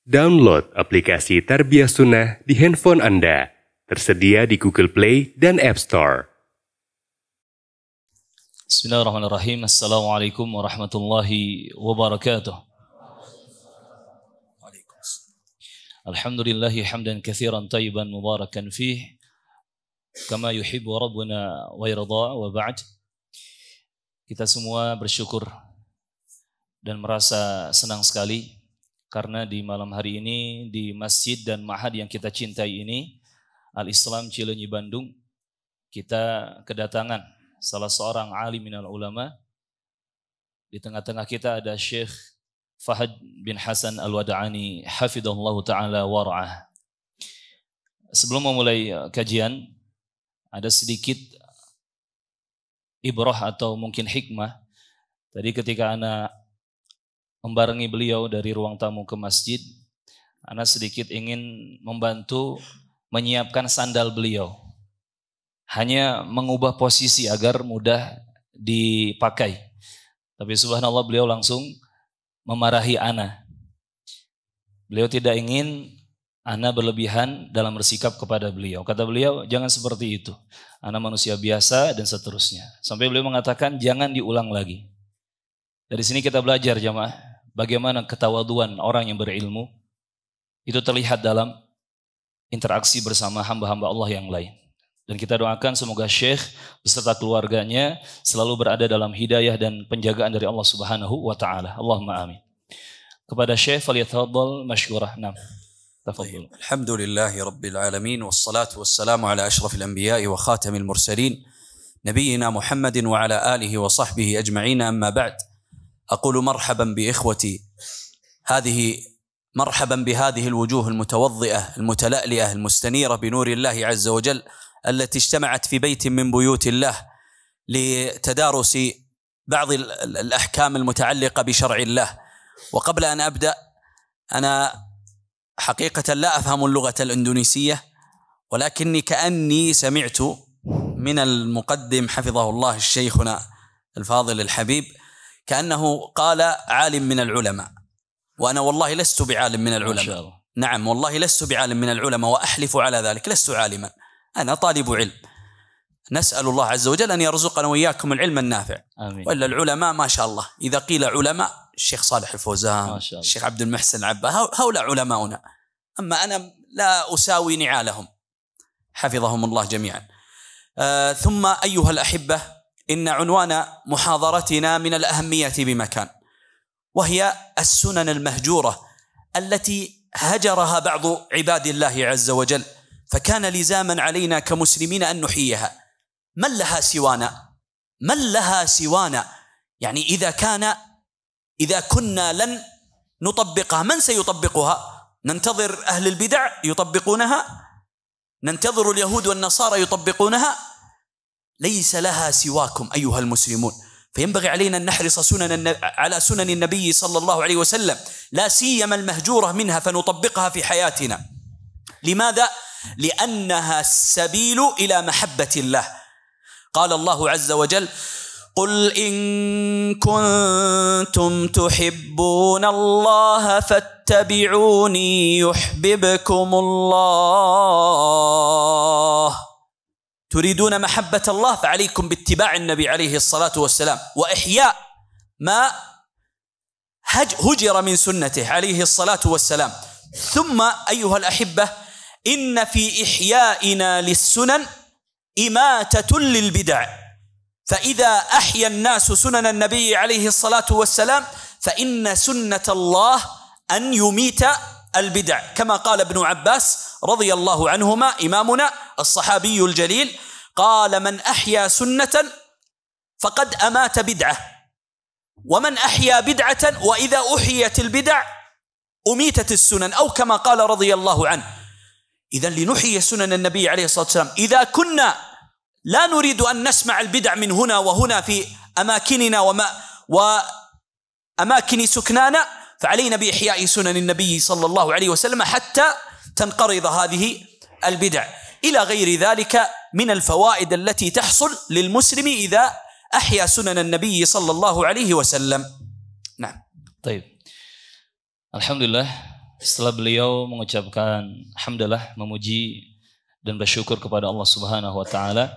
Download aplikasi Tarbiyah Sunnah di handphone Anda. Tersedia di Google Play dan App Store. Bismillahirrahmanirrahim. Assalamualaikum warahmatullahi wabarakatuh. Alhamdulillahi hamdan katsiran tayyiban mubarakan fih kama yuhibbu rabbuna wa yarda, wa ba'd. Kita semua bersyukur dan merasa senang sekali karena di malam hari ini di masjid dan ma'had yang kita cintai ini, Al-Islam Cileunyi Bandung, kita kedatangan salah seorang alim minal ulama. Di tengah-tengah kita ada Syekh Fahad bin Hasan Al-Wada'ani hafidhahullahu ta'ala wara'ah. Sebelum memulai kajian, ada sedikit ibrah atau mungkin hikmah. Tadi ketika ana membarengi beliau dari ruang tamu ke masjid, ana sedikit ingin membantu menyiapkan sandal beliau. Hanya mengubah posisi agar mudah dipakai. Tapi subhanallah beliau langsung memarahi ana. Beliau tidak ingin ana berlebihan dalam bersikap kepada beliau. Kata beliau, jangan seperti itu. Ana manusia biasa dan seterusnya. Sampai beliau mengatakan jangan diulang lagi. Dari sini kita belajar jamaah, bagaimana ketawaduan orang yang berilmu itu terlihat dalam interaksi bersama hamba-hamba Allah yang lain. Dan kita doakan semoga Syekh beserta keluarganya selalu berada dalam hidayah dan penjagaan dari Allah Subhanahu wa taala. Allahumma amin. Kepada Syekh falyatafaddal mashkurah. Naam. Tafadhal. Alhamdulillahi rabbil alamin wassalatu wassalamu ala asyrafil anbiya'i wa khatamil mursalin nabiyyina Muhammadin wa ala alihi wa sahbihi ajma'in, amma ba'd. أقول مرحبا بإخوتي، مرحبا بهذه الوجوه المتوضئة المتلألئة المستنيرة بنور الله عز وجل التي اجتمعت في بيت من بيوت الله لتدارس بعض الأحكام المتعلقة بشرع الله. وقبل أن أبدأ، أنا حقيقة لا أفهم اللغة الإندونيسية، ولكني كأني سمعت من المقدم حفظه الله الشيخنا الفاضل الحبيب كأنه قال عالم من العلماء، وأنا والله لست بعالم من العلماء. نعم والله لست بعالم من العلماء، وأحلف على ذلك، لست عالما، أنا طالب علم. نسأل الله عز وجل أن يرزقنا وإياكم العلم النافع. آمين. وإلا العلماء ما شاء الله، إذا قيل علماء الشيخ صالح الفوزان، الشيخ عبد المحسن العبا، هؤلاء علماؤنا، أما أنا لا أساوي نعالهم، حفظهم الله جميعا. ثم أيها الأحبة، إن عنوان محاضرتنا من الأهمية بمكان، وهي السنن المهجورة التي هجرها بعض عباد الله عز وجل، فكان لزاما علينا كمسلمين أن نحييها. من لها سوانا؟ من لها سوانا؟ يعني إذا كنا لن نطبقها، من سيطبقها؟ ننتظر أهل البدع يطبقونها؟ ننتظر اليهود والنصارى يطبقونها؟ ليس لها سواكم أيها المسلمون. فينبغي علينا أن نحرص على سنن النبي صلى الله عليه وسلم، لا سيما المهجورة منها، فنطبقها في حياتنا. لماذا؟ لأنها السبيل إلى محبة الله. قال الله عز وجل: قل إن كنتم تحبون الله فاتبعوني يحببكم الله. تريدون محبة الله فعليكم باتباع النبي عليه الصلاة والسلام وإحياء ما هجر من سنته عليه الصلاة والسلام. ثم أيها الأحبة، إن في إحيائنا للسنن إماتة للبدع، فإذا أحيا الناس سنن النبي عليه الصلاة والسلام فإن سنة الله أن يميت البدع، كما قال ابن عباس رضي الله عنهما إمامنا الصحابي الجليل، قال: من أحيا سنة فقد أمات بدعة، ومن أحيا بدعة وإذا أحيت البدع أميتت السنن، أو كما قال رضي الله عنه. إذن لنحيي سنن النبي عليه الصلاة والسلام، إذا كنا لا نريد أن نسمع البدع من هنا وهنا في أماكننا وأماكن سكنانا، فعلينا بإحياء سنن النبي صلى الله عليه وسلم حتى تنقرض هذه البدع، إلى غير ذلك من الفوائد التي تحصل للمسلم إذا أحيا سنن النبي صلى الله عليه وسلم. نعم. طيب. Alhamdulillah, Setelah beliau mengucapkan hamdalah, memuji dan bersyukur kepada Allah Subhanahu wa taala,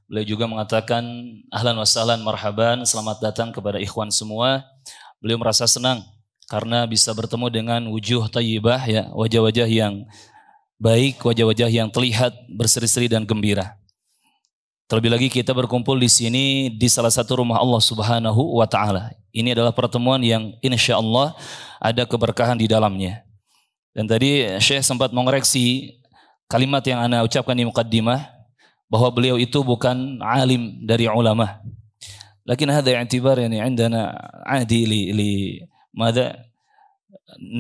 beliau juga mengatakan ahlan wa sahlan marhaban, selamat datang kepada ikhwan semua. Beliau merasa senang karena bisa bertemu dengan wujuh thayyibah, ya, wajah-wajah yang baik, wajah-wajah yang terlihat berseri-seri dan gembira. Terlebih lagi kita berkumpul di sini di salah satu rumah Allah Subhanahu wa taala. Ini adalah pertemuan yang insyaallah ada keberkahan di dalamnya. Dan tadi Syekh sempat mengoreksi kalimat yang ana ucapkan di muqaddimah bahwa beliau itu bukan alim dari ulama. Lakin hadha i'tibar yani عندنا عادي لماذا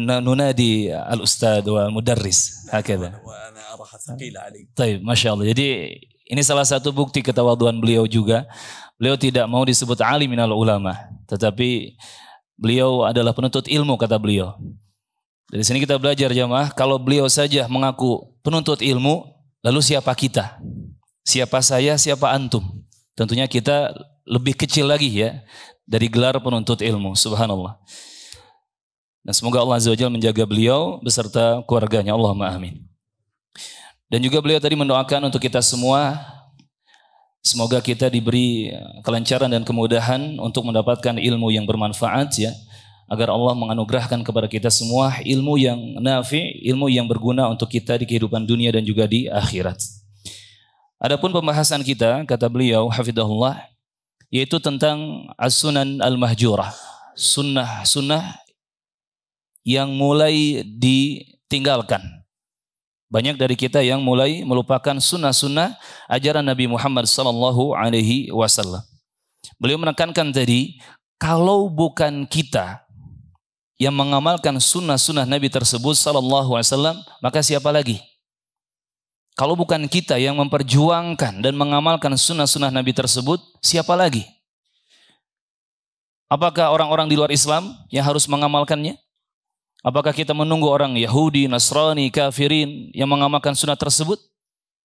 ننادي الأستاذ والمدرس هكذا. وأنا أراها ثقيلة علي. طيب, Masya Allah. Jadi ini salah satu bukti ketawaduan beliau juga. Beliau tidak mau disebut alim minal ulama, tetapi beliau adalah penuntut ilmu, kata beliau. Dari sini kita belajar jamaah, kalau beliau saja mengaku penuntut ilmu, lalu siapa kita? Siapa saya, siapa antum? Tentunya kita lebih kecil lagi ya dari gelar penuntut ilmu, subhanallah. Dan semoga Allah Azza wa Jalla menjaga beliau beserta keluarganya, Allahumma amin. Dan juga beliau tadi mendoakan untuk kita semua, semoga kita diberi kelancaran dan kemudahan untuk mendapatkan ilmu yang bermanfaat, ya, agar Allah menganugerahkan kepada kita semua ilmu yang nafi', ilmu yang berguna untuk kita di kehidupan dunia dan juga di akhirat. Adapun pembahasan kita, kata beliau hafidhahullah, yaitu tentang as-sunan al-mahjurah, sunnah-sunnah yang mulai ditinggalkan. Banyak dari kita yang mulai melupakan sunnah-sunnah ajaran Nabi Muhammad sallallahu alaihi wasallam. Beliau menekankan tadi, kalau bukan kita yang mengamalkan sunnah-sunnah Nabi tersebut sallallahu alaihi wasallam, maka siapa lagi? Kalau bukan kita yang memperjuangkan dan mengamalkan sunnah-sunnah Nabi tersebut, siapa lagi? Apakah orang-orang di luar Islam yang harus mengamalkannya? Apakah kita menunggu orang Yahudi, Nasrani, kafirin yang mengamalkan sunnah tersebut?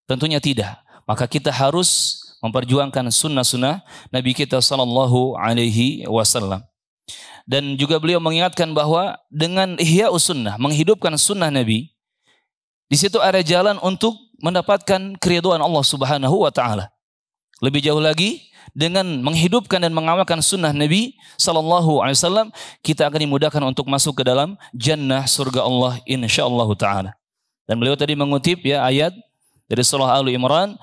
Tentunya tidak. Maka kita harus memperjuangkan sunnah-sunnah Nabi kita sallallahu alaihi wasallam. Dan juga beliau mengingatkan bahwa dengan ihya'us sunnah, menghidupkan sunnah Nabi, di situ ada jalan untuk mendapatkan keridhaan Allah Subhanahu wa taala. Lebih jauh lagi, dengan menghidupkan dan mengamalkan sunnah Nabi sallallahu alaihi wasallam, kita akan dimudahkan untuk masuk ke dalam jannah surga Allah insyaallah taala. Dan beliau tadi mengutip ya ayat dari surah Al-Imran,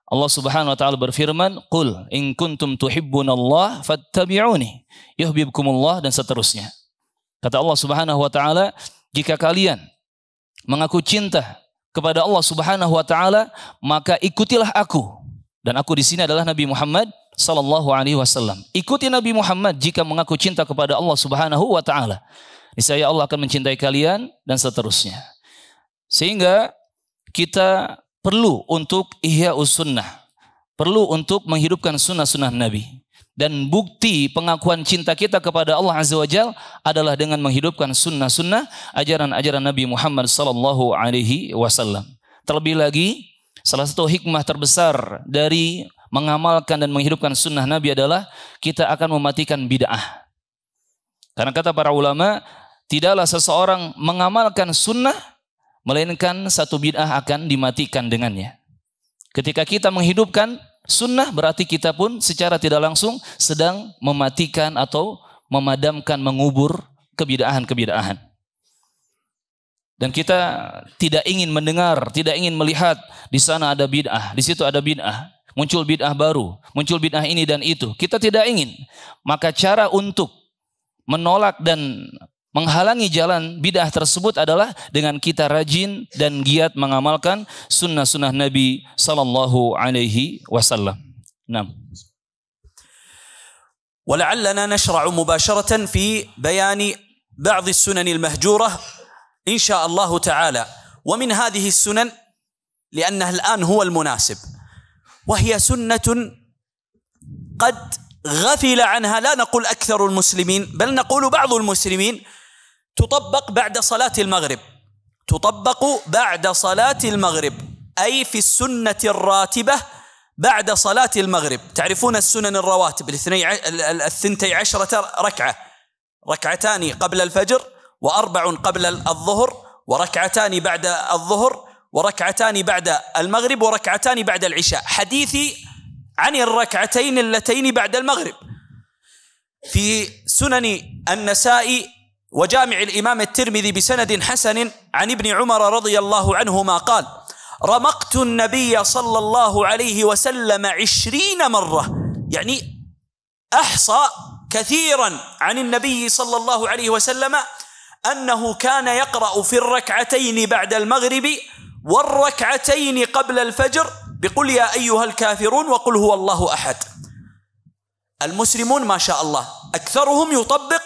Allah Subhanahu wa taala berfirman, "Qul in kuntum tuhibbunallah fattabi'uni yuhibbukumullah," dan seterusnya. Kata Allah Subhanahu wa taala, jika kalian mengaku cinta kepada Allah Subhanahu wa taala, maka ikutilah aku. Dan aku di sini adalah Nabi Muhammad sallallahu alaihi wasallam. Ikuti Nabi Muhammad jika mengaku cinta kepada Allah Subhanahu wa taala. Niscaya Allah akan mencintai kalian dan seterusnya. Sehingga kita perlu untuk ihya'us sunnah, perlu untuk menghidupkan sunnah-sunnah Nabi. Dan bukti pengakuan cinta kita kepada Allah Azza wa Jalla adalah dengan menghidupkan sunnah-sunnah ajaran-ajaran Nabi Muhammad sallallahu alaihi wasallam. Terlebih lagi, salah satu hikmah terbesar dari mengamalkan dan menghidupkan sunnah Nabi adalah kita akan mematikan bid'ah. Karena kata para ulama, tidaklah seseorang mengamalkan sunnah melainkan satu bid'ah akan dimatikan dengannya. Ketika kita menghidupkan sunnah, berarti kita pun secara tidak langsung sedang mematikan atau memadamkan, mengubur kebid'ahan-kebid'ahan. Dan kita tidak ingin mendengar, tidak ingin melihat di sana ada bid'ah, di situ ada bid'ah, muncul bid'ah baru, muncul bid'ah ini dan itu. Kita tidak ingin. Maka cara untuk menolak dan menghalangi jalan bid'ah tersebut adalah dengan kita rajin dan giat mengamalkan sunnah-sunnah Nabi sallallahu alaihi wasallam. Naam. ولعلنا نشرع مباشرة في بيان بعض السنن المهجورة إن شاء الله تعالى. ومن هذه السنن لأنها الآن هو المناسب، وهي سنة قد غفل عنها لا نقول أكثر المسلمين بل نقول بعض المسلمين، تطبق بعد صلاة المغرب، تطبق بعد صلاة المغرب، أي في السنة الراتبة بعد صلاة المغرب. تعرفون السنن الرواتب 12 ركعة، ركعتان قبل الفجر، وأربع قبل الظهر، وركعتان بعد الظهر وركعتان بعد المغرب وركعتان بعد العشاء. حديثي عن الركعتين اللتين بعد المغرب في سنن النسائي وجامع الإمام الترمذي بسند حسن عن ابن عمر رضي الله عنهما قال: رمقت النبي صلى الله عليه وسلم 20 مرة، يعني أحصى كثيرا عن النبي صلى الله عليه وسلم أنه كان يقرأ في الركعتين بعد المغرب والركعتين قبل الفجر بقل يا أيها الكافرون وقل هو الله أحد. المسلمون ما شاء الله أكثرهم يطبق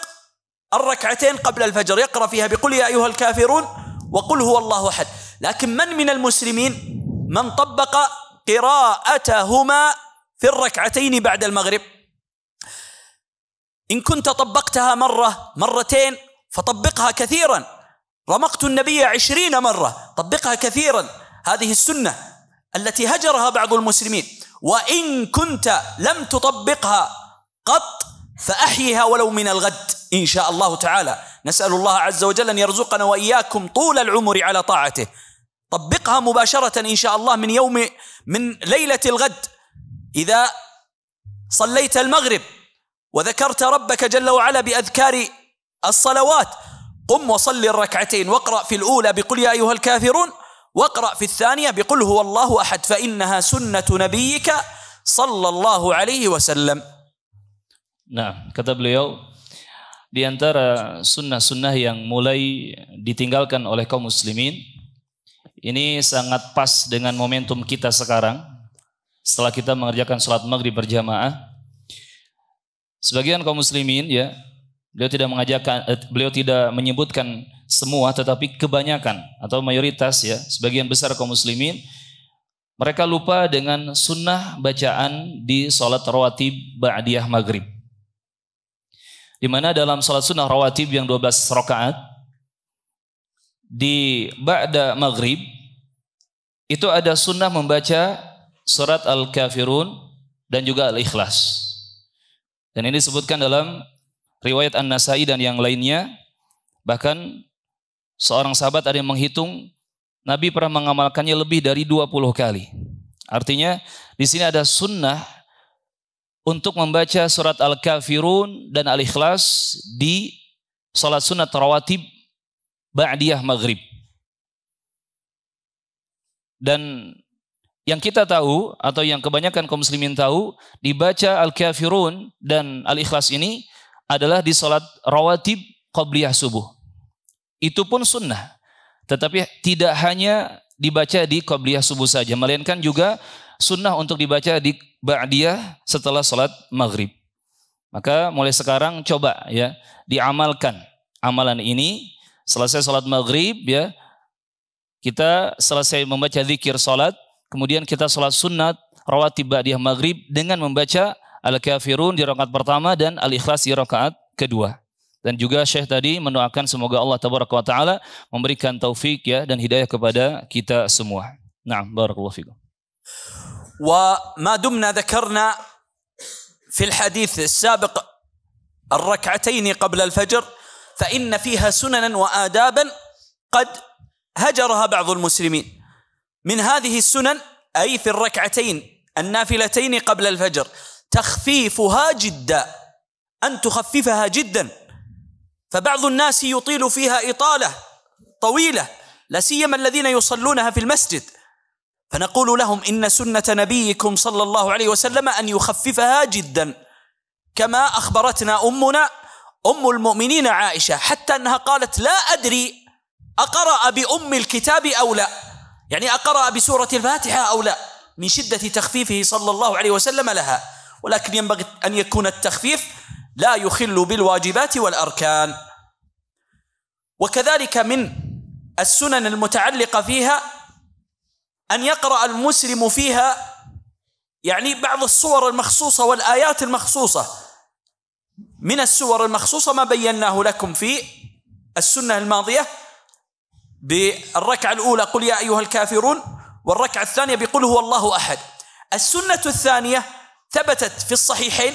الركعتين قبل الفجر، يقرأ فيها بقل يا أيها الكافرون وقل هو الله أحد. لكن من المسلمين من طبق قراءتهما في الركعتين بعد المغرب؟ إن كنت طبقتها مرة مرتين فطبقها كثيرا. رمقت النبي 20 مرة، طبقها كثيرا. هذه السنة التي هجرها بعض المسلمين. وإن كنت لم تطبقها قط فأحيها ولو من الغد إن شاء الله تعالى. نسأل الله عز وجل أن يرزقنا وإياكم طول العمر على طاعته. طبقها مباشرة إن شاء الله من ليلة الغد. إذا صليت المغرب وذكرت ربك جل وعلا بأذكار الصلوات، قم وصل الركعتين واقرأ في الأولى بقل يا أيها الكافرون، واقرأ في الثانية بقل هو الله أحد، فإنها سنة نبيك صلى الله عليه وسلم. Nah, kata beliau, di antara sunnah-sunnah yang mulai ditinggalkan oleh kaum muslimin, ini sangat pas dengan momentum kita sekarang, setelah kita mengerjakan sholat maghrib berjamaah. Sebagian kaum muslimin, ya, beliau tidak menyebutkan semua, tetapi kebanyakan atau mayoritas, ya, sebagian besar kaum muslimin, mereka lupa dengan sunnah bacaan di sholat rawatib ba'diyah maghrib. Di mana dalam sholat sunnah rawatib yang 12 rakaat di ba'da maghrib itu ada sunnah membaca surat Al-Kafirun dan juga Al-Ikhlas. Dan ini disebutkan dalam riwayat An-Nasai dan yang lainnya. Bahkan seorang sahabat ada yang menghitung Nabi pernah mengamalkannya lebih dari 20 kali. Artinya di sini ada sunnah untuk membaca surat Al-Kafirun dan Al-Ikhlas di salat sunat rawatib ba'diyah maghrib. Dan yang kita tahu atau yang kebanyakan kaum muslimin tahu, dibaca Al-Kafirun dan Al-Ikhlas ini adalah di salat rawatib qabliyah subuh. Itu pun sunnah. Tetapi tidak hanya dibaca di qabliyah subuh saja, melainkan juga sunnah untuk dibaca di ba'diyah setelah salat maghrib. Maka mulai sekarang coba, ya, diamalkan amalan ini. Selesai salat maghrib, ya, kita selesai membaca zikir salat, kemudian kita salat sunnat rawatib ba'diyah maghrib dengan membaca Al-Kafirun di rakaat pertama dan Al-Ikhlas di rakaat kedua. Dan juga Syekh tadi mendoakan semoga Allah tabaraka wa taala memberikan taufik, ya, dan hidayah kepada kita semua. Na'am, barakallahu fikum. وما دمنا ذكرنا في الحديث السابق الركعتين قبل الفجر، فإن فيها سننا وآدابا قد هجرها بعض المسلمين. من هذه السنن أي في الركعتين النافلتين قبل الفجر تخفيفها جدا، أن تخففها جدا. فبعض الناس يطيل فيها إطالة طويلة، لا سيما الذين يصلونها في المسجد، فنقول لهم إن سنة نبيكم صلى الله عليه وسلم أن يخففها جدا، كما أخبرتنا أمنا أم المؤمنين عائشة حتى أنها قالت لا أدري أقرأ بأم الكتاب أو لا، يعني أقرأ بسورة الفاتحة أو لا، من شدة تخفيفه صلى الله عليه وسلم لها. ولكن ينبغي أن يكون التخفيف لا يخل بالواجبات والأركان. وكذلك من السنن المتعلقة فيها أن يقرأ المسلم فيها يعني بعض الصور المخصوصة والآيات المخصوصة. من السور المخصوصة ما بيناه لكم في السنة الماضية، بالركعة الأولى قل يا أيها الكافرون، والركعة الثانية بقل هو الله أحد. السنة الثانية ثبتت في الصحيحين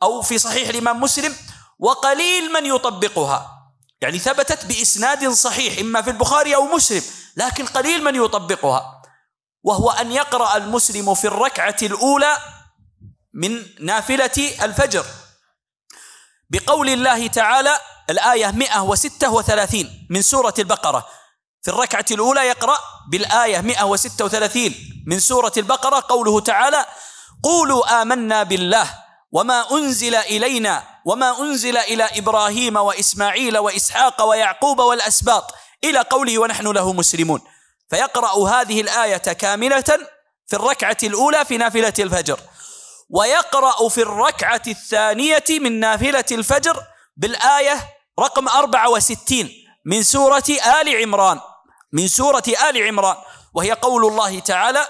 أو في صحيح الإمام مسلم، وقليل من يطبقها، يعني ثبتت بإسناد صحيح إما في البخاري أو مسلم، لكن قليل من يطبقها، وهو أن يقرأ المسلم في الركعة الأولى من نافلة الفجر بقول الله تعالى، الآية 136 من سورة البقرة. في الركعة الأولى يقرأ بالآية 136 من سورة البقرة قوله تعالى: قولوا آمنا بالله وما أنزل إلينا وما أنزل إلى إبراهيم وإسماعيل وإسحاق ويعقوب والأسباط، إلى قوله ونحن له مسلمون. فيقرأ هذه الآية كاملة في الركعة الأولى في نافلة الفجر، ويقرأ في الركعة الثانية من نافلة الفجر بالآية رقم 64 من سورة آل عمران، وهي قول الله تعالى: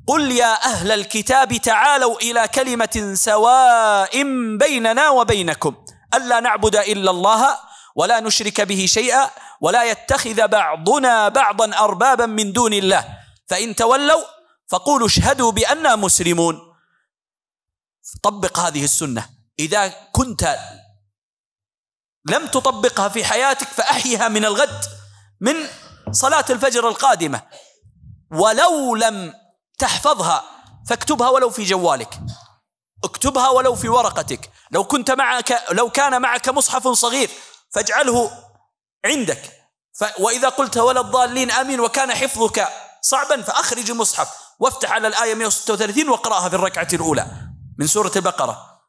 قل يا أهل الكتاب تعالوا إلى كلمة سواء بيننا وبينكم ألا نعبد إلا الله ولا نشرك به شيئا ولا يتخذ بعضنا بعضا أربابا من دون الله فإن تولوا فقولوا اشهدوا بأننا مسلمون. طبق هذه السنة، إذا كنت لم تطبقها في حياتك فأحيها من الغد من صلاة الفجر القادمة، ولو لم تحفظها فاكتبها ولو في جوالك، اكتبها ولو في ورقتك، لو كان معك مصحف صغير فاجعله عندك، وإذا قلت ولا الضالين آمين وكان حفظك صعبا فأخرج المصحف وافتح على الآية 136 واقرأها في الركعة الأولى من سورة البقرة،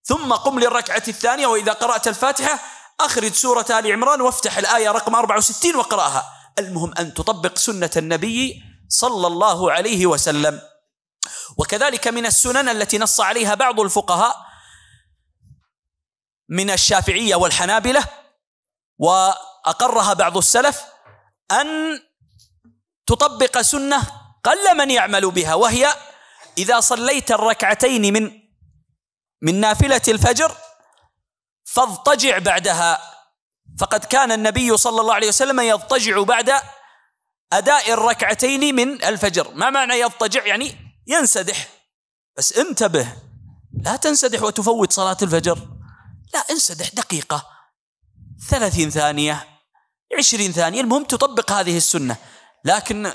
ثم قم للركعة الثانية وإذا قرأت الفاتحة أخرج سورة آل عمران وافتح الآية رقم 64 واقرأها. المهم أن تطبق سنة النبي صلى الله عليه وسلم. وكذلك من السنن التي نص عليها بعض الفقهاء من الشافعية والحنابلة وأقرها بعض السلف أن تطبق سنة قل من يعمل بها، وهي إذا صليت الركعتين من نافلة الفجر فاضطجع بعدها، فقد كان النبي صلى الله عليه وسلم يضطجع بعد أداء الركعتين من الفجر. ما معنى يضطجع؟ يعني ينسدح، بس انتبه لا تنسدح وتفوت صلاة الفجر، لا، انسدح دقيقة 30 ثانية 20 ثانية، المهم تطبق هذه السنة. لكن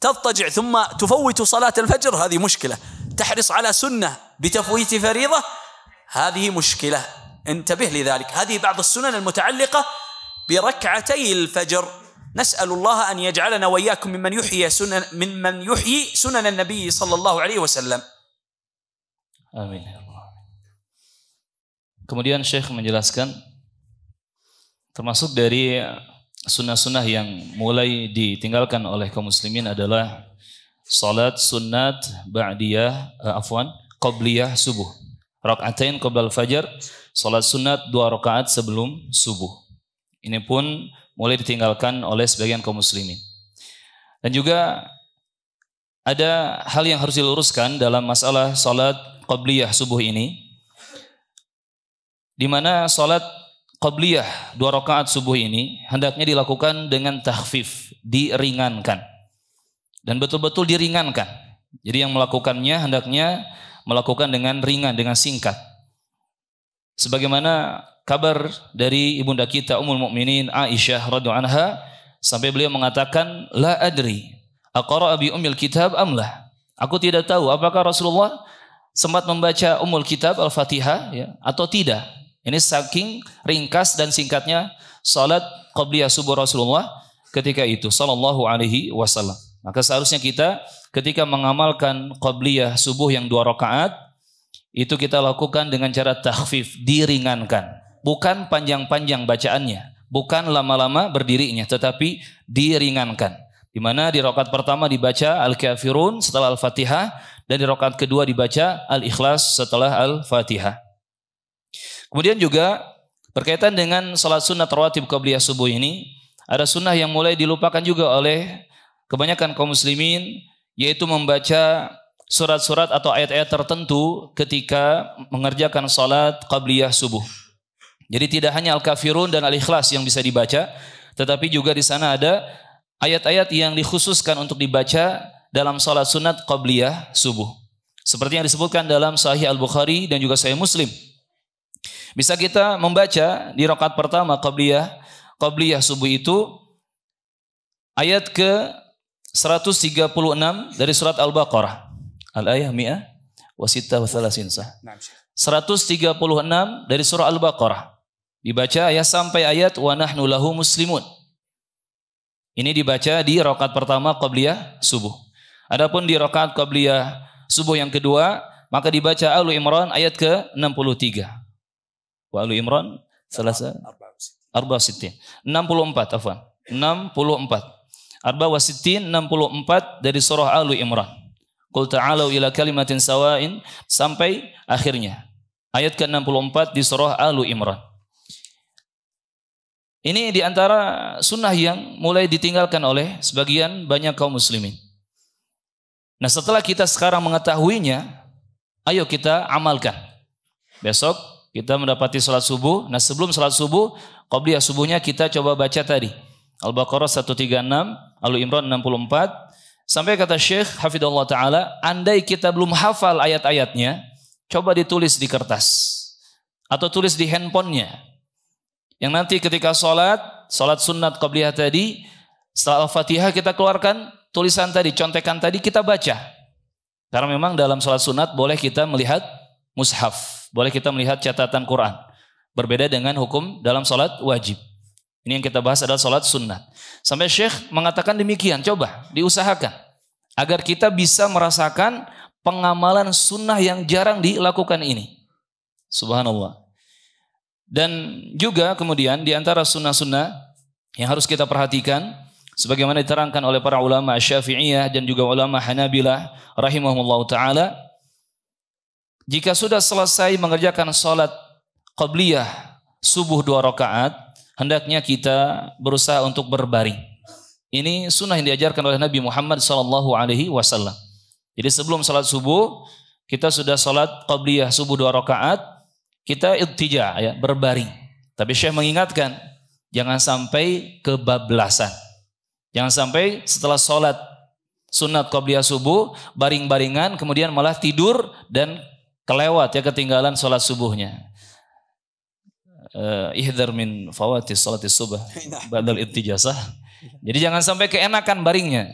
تضطجع ثم تفوت صلاة الفجر هذه مشكلة، تحرص على سنة بتفويت فريضة هذه مشكلة، انتبه لذلك. هذه بعض السنن المتعلقة بركعتي الفجر. نسأل الله أن يجعلنا وإياكم ممن يحيي سنن النبي صلى الله عليه wasallam. Amin. Kemudian Syekh menjelaskan termasuk dari sunnah-sunnah yang mulai ditinggalkan oleh kaum muslimin adalah salat sunnat qabliyah subuh. Rakaatain qabla al-fajr, salat sunat 2 rakaat sebelum subuh. Ini pun mulai ditinggalkan oleh sebagian kaum muslimin. Dan juga ada hal yang harus diluruskan dalam masalah salat qabliyah subuh ini, di mana salat qabliyah 2 rakaat subuh ini hendaknya dilakukan dengan takhfif, diringankan. Dan betul-betul diringankan. Jadi yang melakukannya hendaknya melakukan dengan ringan, dengan singkat. Sebagaimana kabar dari ibunda kita Ummul Mukminin Aisyah radhiyallahu anha, sampai beliau mengatakan, la adri aqra'a bi ummil kitab amlah. Aku tidak tahu apakah Rasulullah sempat membaca Ummul Kitab Al-Fatihah ya, atau tidak. Ini saking ringkas dan singkatnya salat qabliyah subuh Rasulullah ketika itu sallallahu alaihi wasallam. Maka seharusnya kita ketika mengamalkan qabliyah subuh yang 2 rakaat itu kita lakukan dengan cara takhfif, diringankan. Bukan panjang-panjang bacaannya, bukan lama-lama berdirinya, tetapi diringankan. Di mana di rakaat pertama dibaca Al-Kafirun setelah Al-Fatihah, dan di rakaat kedua dibaca Al-Ikhlas setelah Al-Fatihah. Kemudian juga berkaitan dengan salat sunnah rawatib qabliyah subuh ini, ada sunnah yang mulai dilupakan juga oleh kebanyakan kaum muslimin, yaitu membaca surat-surat atau ayat-ayat tertentu ketika mengerjakan salat qabliyah subuh. Jadi tidak hanya Al-Kafirun dan Al-Ikhlas yang bisa dibaca, tetapi juga di sana ada ayat-ayat yang dikhususkan untuk dibaca dalam salat sunat qabliyah subuh. Seperti yang disebutkan dalam Sahih Al-Bukhari dan juga Sahih Muslim. Bisa kita membaca di rakaat pertama qabliyah subuh itu ayat ke 136 dari surat Al-Baqarah. Al-ayah mi'ah wa sittah wa thalathin sah. 136 dari surah Al-Baqarah. Dibaca ayat sampai ayat wa nahnu lahu muslimun. Ini dibaca di rakaat pertama qabliyah subuh. Adapun di rakaat qabliyah subuh yang kedua, maka dibaca Alu Imran ayat ke-63. Wa Alu Imran salasa arba sittin. 64 afwan. 64. Arba wa sittin 64 dari surah Alu Imran. Qul ta'alu ila kalimatin sawa'in sampai akhirnya. Ayat ke-64 di surah Alu Imran. Ini diantara sunnah yang mulai ditinggalkan oleh sebagian banyak kaum muslimin. Nah, setelah kita sekarang mengetahuinya, ayo kita amalkan. Besok kita mendapati salat subuh. Nah, sebelum salat subuh, qabliyah subuhnya kita coba baca tadi. Al-Baqarah 136, Alu Imran 64. Sampai kata Syekh Hafidhullah Ta'ala, andai kita belum hafal ayat-ayatnya, coba ditulis di kertas. Atau tulis di handphonenya. Yang nanti ketika salat sunat qabliyah tadi, setelah Al-Fatihah kita keluarkan tulisan tadi, contekan tadi kita baca. Karena memang dalam salat sunat boleh kita melihat mushaf, boleh kita melihat catatan Quran. Berbeda dengan hukum dalam salat wajib. Ini yang kita bahas adalah salat sunat. Sampai Syekh mengatakan demikian, coba diusahakan agar kita bisa merasakan pengamalan sunnah yang jarang dilakukan ini. Subhanallah. Dan juga kemudian di antara sunnah-sunnah yang harus kita perhatikan, sebagaimana diterangkan oleh para ulama Syafi'iyah dan juga ulama Hanabilah rahimahumullah ta'ala, jika sudah selesai mengerjakan salat qabliyah subuh 2 rakaat, hendaknya kita berusaha untuk berbaring. Ini sunnah yang diajarkan oleh Nabi Muhammad SAW. Jadi sebelum salat subuh, kita sudah salat qabliyah subuh 2 rakaat, kita iltija, ya, berbaring. Tapi Syekh mengingatkan, jangan sampai kebablasan. Jangan sampai setelah sholat sunat qabliyah subuh, baring-baringan, kemudian malah tidur dan kelewat, ya, ketinggalan sholat subuhnya. Ihdar min fawatis sholatis subuh ba'dal iltijasah. Jadi jangan sampai keenakan baringnya.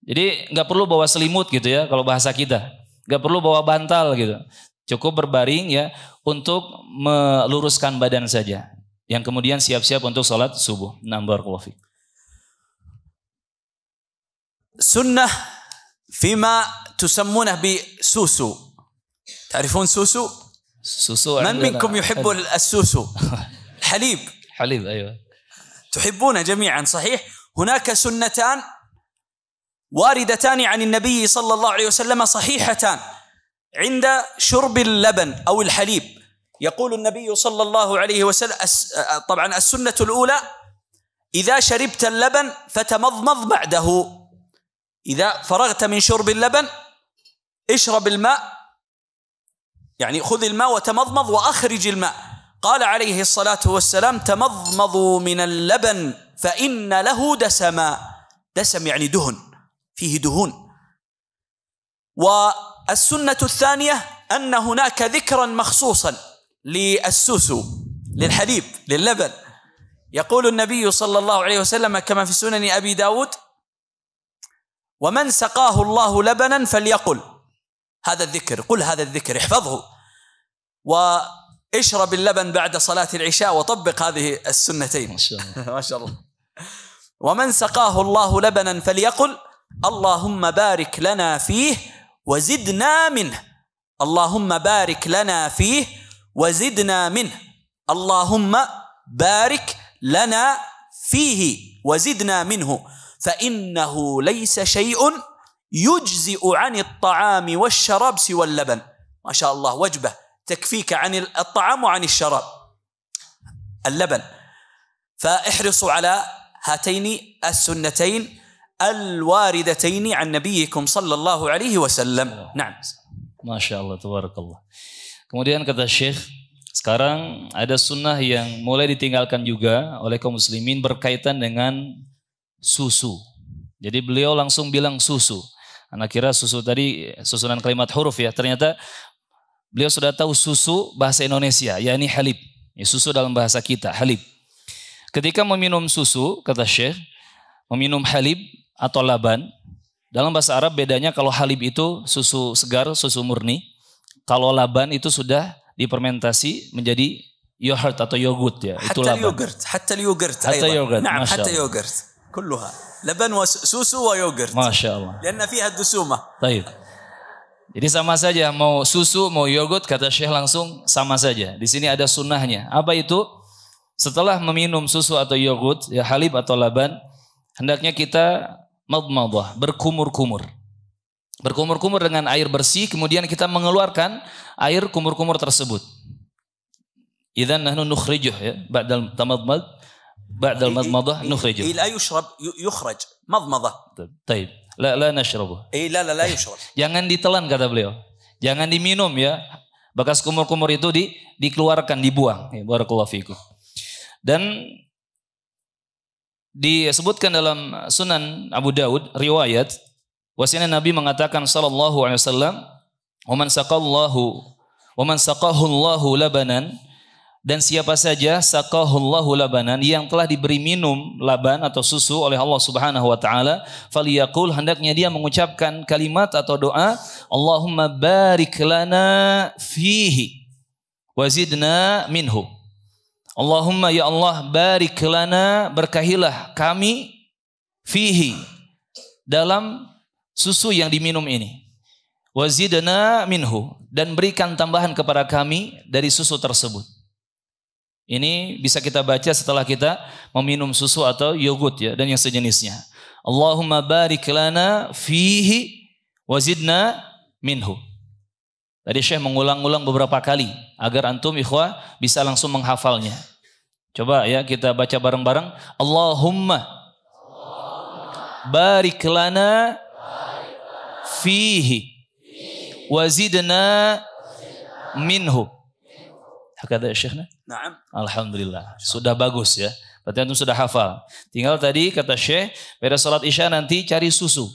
Jadi nggak perlu bawa selimut gitu, ya, kalau bahasa kita. Nggak perlu bawa bantal gitu. Cukup berbaring, ya, untuk meluruskan badan saja. Yang kemudian siap-siap untuk sholat subuh. Barakallahu fiik. سنة فيما تسمونه بسوسو. تعرفون سوسو؟ سوسو من منكم يحب السوسو؟ الحليب. حليب، أيوة. تحبونه جميعا صحيح؟ هناك سنتان واردتان عن النبي صلى الله عليه وسلم صحيحتان عند شرب اللبن أو الحليب. يقول النبي صلى الله عليه وسلم، طبعا السنة الأولى إذا شربت اللبن فتمضمض بعده. إذا فرغت من شرب اللبن اشرب الماء، يعني خذ الماء وتمضمض وأخرج الماء. قال عليه الصلاة والسلام تمضمضوا من اللبن فإن له دسما. دسم يعني دهن، فيه دهون. والسنة الثانية أن هناك ذكرا مخصوصا للسوسو، للحليب، للبن. يقول النبي صلى الله عليه وسلم كما في سنن أبي داود: ومن سقاه الله لبنا فليقل هذا الذكر، قل هذا الذكر، احفظه واشرب اللبن بعد صلاة العشاء وطبق هذه السنتين. ما شاء الله. ومن سقاه الله لبنا فليقل اللهم بارك لنا فيه وزدنا منه. اللهم بارك لنا فيه وزدنا منه. اللهم بارك لنا فيه وزدنا منه. فإنه ليس شيء يجزئ عن الطعام والشراب سوى اللبن. ما شاء الله، وجبة تكفيك عن الطعام وعن الشراب، اللبن. فاحرصوا على هاتين السنتين الواردتين عن نبيكم صلى الله عليه وسلم. نعم. ما شاء الله تبارك الله. Kemudian kata Syekh, sekarang ada sunnah yang mulai ditinggalkan juga oleh kaum muslimin berkaitan dengan susu. Jadi beliau langsung bilang susu. Anak kira susu tadi susunan kalimat huruf, ya. Ternyata beliau sudah tahu susu bahasa Indonesia, yakni halib. Ya, susu dalam bahasa kita, halib. Ketika meminum susu, kata Syekh, meminum halib atau laban, dalam bahasa Arab bedanya kalau halib itu susu segar, susu murni. Kalau laban itu sudah difermentasi menjadi yogurt atau yogurt ya. Itu laban. Hatta اليوغurt حتى يوغurt. نعم حتى يوغurt. كلها لبن وسوسو ويوغurt. Masya Allah. لأن فيها الدسومة. Baik. Jadi sama saja, mau susu, mau yogurt, kata Syekh langsung sama saja. Di sini ada sunnahnya. Apa itu? Setelah meminum susu atau yogurt, ya halib atau laban, hendaknya kita madmadah, berkumur-kumur. Berkumur-kumur dengan air bersih, kemudian kita mengeluarkan air kumur-kumur tersebut. Idzan nahnu nukhrijuh ya, ba'dal tamadmad, ba'dal madmadah nukhrijuh. لا يشرب يخرج مضمضة. Baik. La nashrabu. لا يشرب. Jangan ditelan kata beliau. Jangan diminum ya. Bekas kumur-kumur itu dikeluarkan, dibuang. Ya, barakallahu fikum. Dan disebutkan dalam Sunan Abu Daud riwayat bahwasanya Nabi mengatakan sallallahu alaihi wasallam, "Wa man saqahu Allahu labanan," dan siapa saja saqahullahu labanan, yang telah diberi minum laban atau susu oleh Allah Subhanahu wa taala, faliyaqul, hendaknya dia mengucapkan kalimat atau doa, Allahumma barik lana fihi wazidna minhu. Allahumma ya Allah, barik lana, berkahilah kami, fihi, dalam susu yang diminum ini, wazidna minhu, dan berikan tambahan kepada kami dari susu tersebut. Ini bisa kita baca setelah kita meminum susu atau yogurt ya, dan yang sejenisnya. Allahumma barik lana fihi wazidna minhu. Tadi Syekh mengulang-ulang beberapa kali agar antum ikhwah bisa langsung menghafalnya. Coba ya kita baca bareng-bareng. Allahumma barik lana fihi wazidna minhu. Kata Syekhna? Naam. Alhamdulillah. Sudah bagus ya. Berarti antum sudah hafal. Tinggal tadi kata Syekh, pada salat Isya nanti cari susu.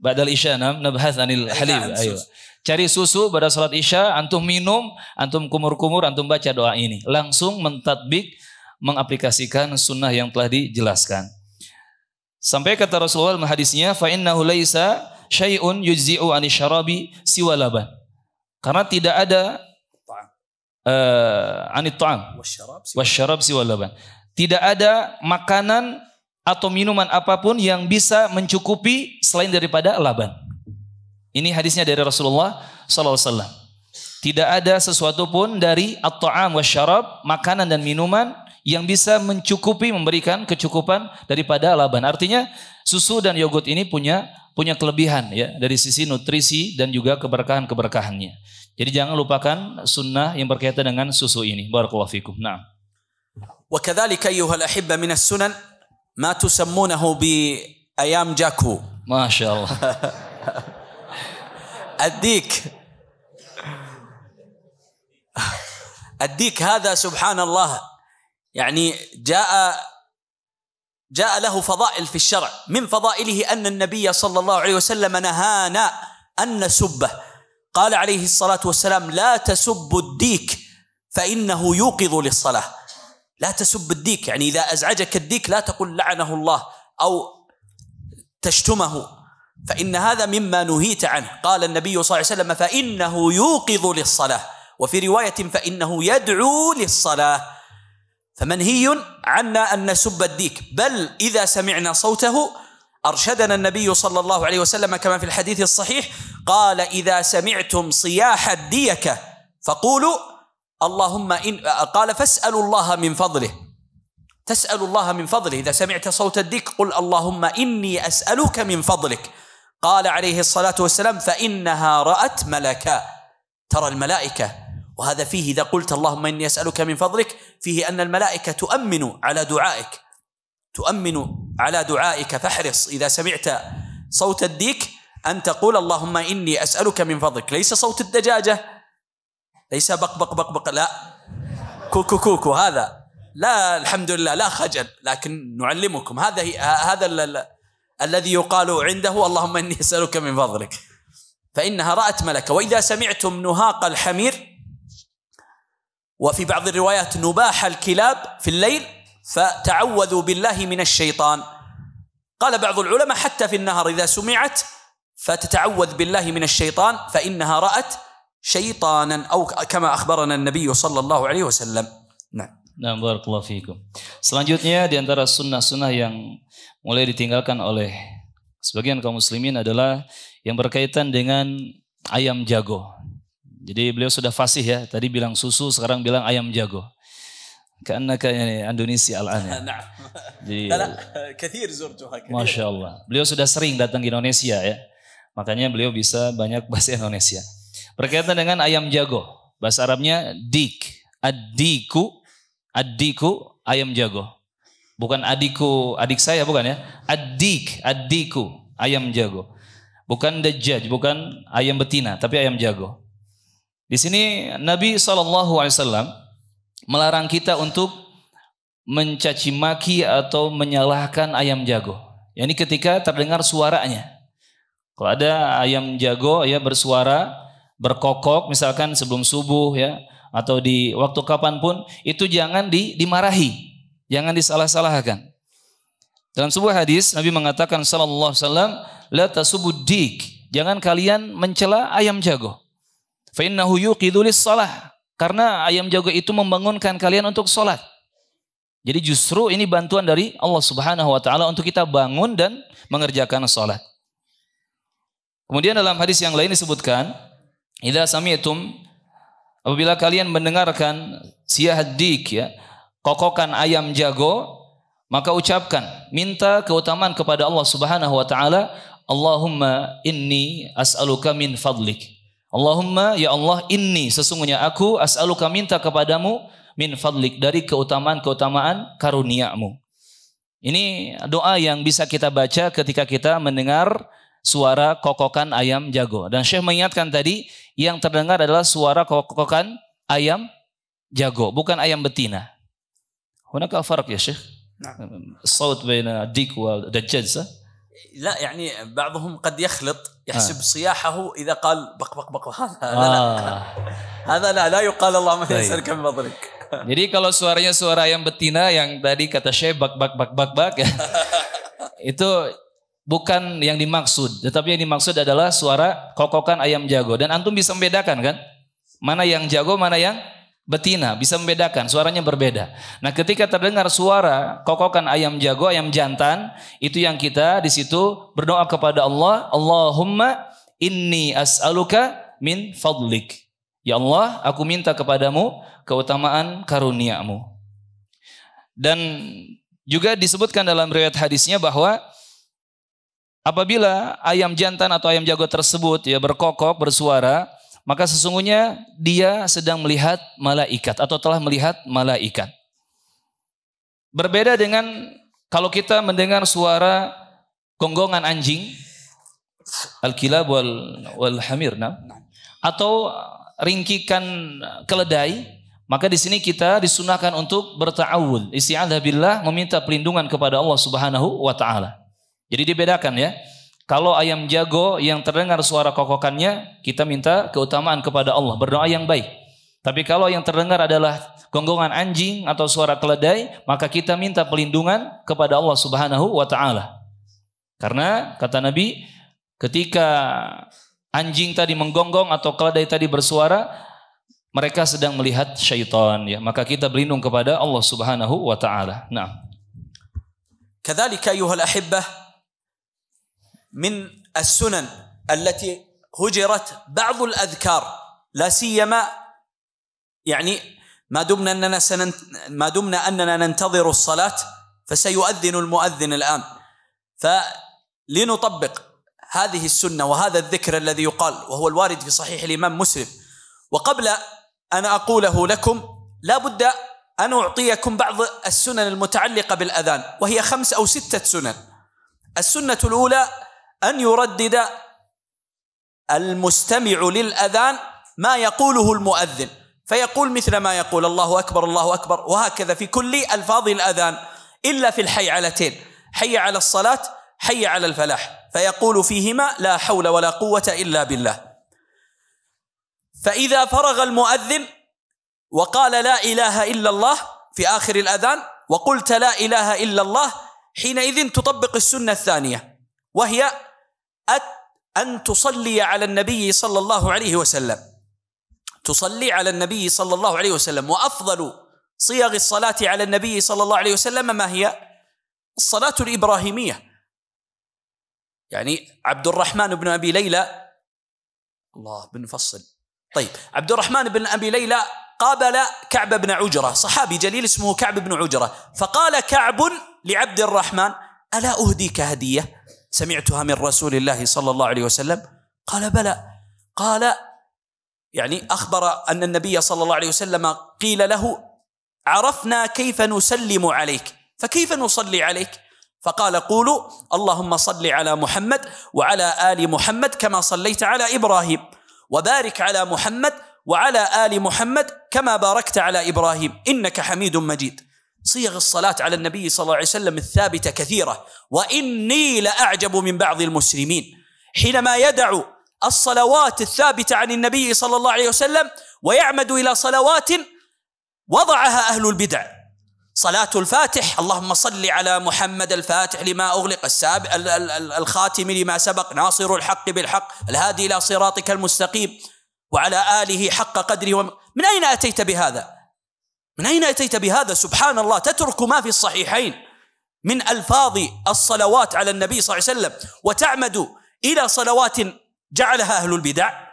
Ba'dal Isya nabhath anil halib. Ayo. Cari susu pada salat Isya, antum minum, antum kumur-kumur, antum baca doa ini. Langsung mentadbik, mengaplikasikan sunnah yang telah dijelaskan. Sampai kata Rasulullah dalam hadisnya, fa innahu laisa syai'un yujzi'u anisyarabi siwa laban. Karena tidak ada anit ta'am wasyarab siwa laban. Tidak ada makanan atau minuman apapun yang bisa mencukupi selain daripada laban. Ini hadisnya dari Rasulullah SAW. Tidak ada sesuatu pun dari at-ta'am wasyarab, makanan dan minuman, yang bisa mencukupi, memberikan kecukupan daripada laban. Artinya susu dan yogurt ini punya kelebihan ya dari sisi nutrisi dan juga keberkahan-keberkahannya. Jadi jangan lupakan sunnah yang berkaitan dengan susu ini. Barakallahu fikum. Naam. وكذلك أيها الأحبة من السنن ما تسمونه بأيام جاكو. ما شاء الله. الديك هذا سبحان الله يعني جاء له فضائل في الشرع. من فضائله أن النبي صلى الله عليه وسلم نهانا أن نسبه. قال عليه الصلاة والسلام لا تسبوا الديك فإنه يوقظ للصلاة. لا تسب الديك، يعني إذا أزعجك الديك لا تقل لعنه الله أو تشتمه، فإن هذا مما نهيت عنه. قال النبي صلى الله عليه وسلم فإنه يوقظ للصلاة، وفي رواية فإنه يدعو للصلاة. فمنهي عنا أن نسب الديك، بل إذا سمعنا صوته أرشدنا النبي صلى الله عليه وسلم كما في الحديث الصحيح، قال إذا سمعتم صياح الديكة فقولوا اللهم قال فاسألوا الله من فضله. تسأل الله من فضله، إذا سمعت صوت الديك قل اللهم إني أسألك من فضلك. قال عليه الصلاة والسلام فإنها رأت ملكا. ترى الملائكة، وهذا فيه إذا قلت اللهم إني أسألك من فضلك فيه أن الملائكة تؤمن على دعائك، تؤمن على دعائك. فاحرص إذا سمعت صوت الديك أن تقول اللهم إني أسألك من فضلك. ليس صوت الدجاجة، ليس بق بق بق بق، لا كوكو كوكو، هذا لا الحمد لله لا خجل، لكن نعلمكم هذا الذي يقال عنده اللهم إني أسألك من فضلك. فإنها رأت ملكا. وإذا سمعتم نهاق الحمير وفي بعض الروايات نباح الكلاب في الليل فتعوذوا بالله من الشيطان. قال بعض العلماء حتى في النهار إذا سمعت فتتعوذ بالله من الشيطان فإنها رأت شيطانا أو كما أخبرنا النبي صلى الله عليه وسلم. نعم. Nah, barakallahu fiikum. Selanjutnya di antara sunnah-sunnah yang mulai ditinggalkan oleh sebagian kaum muslimin adalah yang berkaitan dengan ayam jago. Jadi beliau sudah fasih ya, tadi bilang susu, sekarang bilang ayam jago. Karena kayak Indonesia al-an. Jadi, Masya Allah. Beliau sudah sering datang ke Indonesia ya. Makanya beliau bisa banyak bahasa Indonesia. Berkaitan dengan ayam jago. Bahasa Arabnya dik. Addiku ayam jago. Bukan adikku, adik saya bukan ya. Addiku ayam jago. Bukan dajjaj, bukan ayam betina, tapi ayam jago. Di sini Nabi SAW melarang kita untuk mencaci maki atau menyalahkan ayam jago. Yani ketika terdengar suaranya. Kalau ada ayam jago ya bersuara, berkokok misalkan sebelum subuh ya, atau di waktu kapanpun, itu jangan dimarahi, jangan disalah-salahkan. Dalam sebuah hadis Nabi mengatakan sallallahu alaihi wasallam, la tasubuddik, jangan kalian mencela ayam jago. Fa innahu yuqidhu lis-shalah, karena ayam jago itu membangunkan kalian untuk salat. Jadi justru ini bantuan dari Allah Subhanahu wa taala untuk kita bangun dan mengerjakan salat. Kemudian dalam hadis yang lain disebutkan, idza sami'tum, apabila kalian mendengarkan siyahdik ya, kokokan ayam jago, maka ucapkan, minta keutamaan kepada Allah Subhanahu wa taala, Allahumma inni as'aluka min fadlik. Allahumma ya Allah, inni sesungguhnya aku as'aluka minta kepadamu min fadlik, dari keutamaan-keutamaan karuniamu. Ini doa yang bisa kita baca ketika kita mendengar suara kokokan ayam jago. Dan Syekh mengingatkan tadi, yang terdengar adalah suara kokokan ayam jago, bukan ayam betina. Hunaka farq ya Syekh? الصوت بين الديك والدجاج صح؟ لا يعني بعضهم قد يخلط يحسب صياحه إذا قال بق بق بق هذا لا يقال اللهم إني أسألك من فضلك. Jadi kalau suaranya suara ayam betina yang tadi kata Syekh bak bak bak bak bak ya, itu bukan yang dimaksud, tetapi yang dimaksud adalah suara kokokan ayam jago. Dan antum bisa membedakan kan, mana yang jago, mana yang betina, bisa membedakan, suaranya berbeda. Nah, ketika terdengar suara kokokan ayam jago, ayam jantan, itu yang kita di situ berdoa kepada Allah, Allahumma inni as'aluka min fadlik. Ya Allah, aku minta kepadamu keutamaan karuniamu. Dan juga disebutkan dalam riwayat hadisnya bahwa apabila ayam jantan atau ayam jago tersebut ya berkokok, bersuara, maka sesungguhnya dia sedang melihat malaikat atau telah melihat malaikat. Berbeda dengan kalau kita mendengar suara gonggongan anjing, al-kilab wal hamir, atau ringkikan keledai, maka di sini kita disunahkan untuk berta'awudz, isti'adzah billah, meminta perlindungan kepada Allah Subhanahu wa taala. Jadi dibedakan ya. Kalau ayam jago yang terdengar suara kokokannya, kita minta keutamaan kepada Allah, berdoa yang baik. Tapi kalau yang terdengar adalah gonggongan anjing atau suara keledai, maka kita minta perlindungan kepada Allah Subhanahu wa taala. Karena kata Nabi, ketika anjing tadi menggonggong atau keledai tadi bersuara, mereka sedang melihat syaitan ya. Maka kita berlindung kepada Allah Subhanahu wa taala. Nah. Kadzalika ayyuhal ahibbah, من السنن التي هجرت بعض الأذكار، لا سيما يعني ما دمنا أننا ننتظر الصلاة فسيؤذن المؤذن الآن، فلنطبق هذه السنة وهذا الذكر الذي يقال وهو الوارد في صحيح الإمام مسلم. وقبل أن أقوله لكم لا بد أن أعطيكم بعض السنن المتعلقة بالأذان، وهي 5 أو 6 سنن. السنة الأولى أن يردد المستمع للأذان ما يقوله المؤذن، فيقول مثل ما يقول الله أكبر الله أكبر، وهكذا في كل ألفاظ الأذان إلا في الحي علتين، حي على الصلاة حي على الفلاح، فيقول فيهما لا حول ولا قوة إلا بالله. فإذا فرغ المؤذن وقال لا إله إلا الله في آخر الأذان وقلت لا إله إلا الله، حينئذ تطبق السنة الثانية، وهي أن تصلي على النبي صلى الله عليه وسلم، تصلي على النبي صلى الله عليه وسلم. وأفضل صيغ الصلاة على النبي صلى الله عليه وسلم ما هي؟ الصلاة الإبراهيمية. يعني عبد الرحمن بن أبي ليلى، الله بنفصل، طيب، عبد الرحمن بن أبي ليلى قابل كعب بن عجرة، صحابي جليل اسمه كعب بن عجرة، فقال كعب لعبد الرحمن ألا أهديك هدية سمعتها من رسول الله صلى الله عليه وسلم؟ قال بلى. قال يعني أخبر أن النبي صلى الله عليه وسلم قيل له عرفنا كيف نسلم عليك، فكيف نصلي عليك؟ فقال قولوا اللهم صل على محمد وعلى آل محمد كما صليت على إبراهيم، وبارك على محمد وعلى آل محمد كما باركت على إبراهيم إنك حميد مجيد. صيغ الصلاة على النبي صلى الله عليه وسلم الثابتة كثيرة. وإني لأعجب من بعض المسلمين حينما يدع الصلوات الثابتة عن النبي صلى الله عليه وسلم ويعمد إلى صلوات وضعها أهل البدع. صلاة الفاتح اللهم صل على محمد الفاتح لما أغلق الخاتم لما سبق ناصر الحق بالحق الهادي إلى صراطك المستقيم وعلى آله حق قدره. من أين أتيت بهذا؟ من أين أتيت بهذا؟ سبحان الله، تترك ما في الصحيحين من ألفاظ الصلوات على النبي صلى الله عليه وسلم وتعمد إلى صلوات جعلها أهل البدع،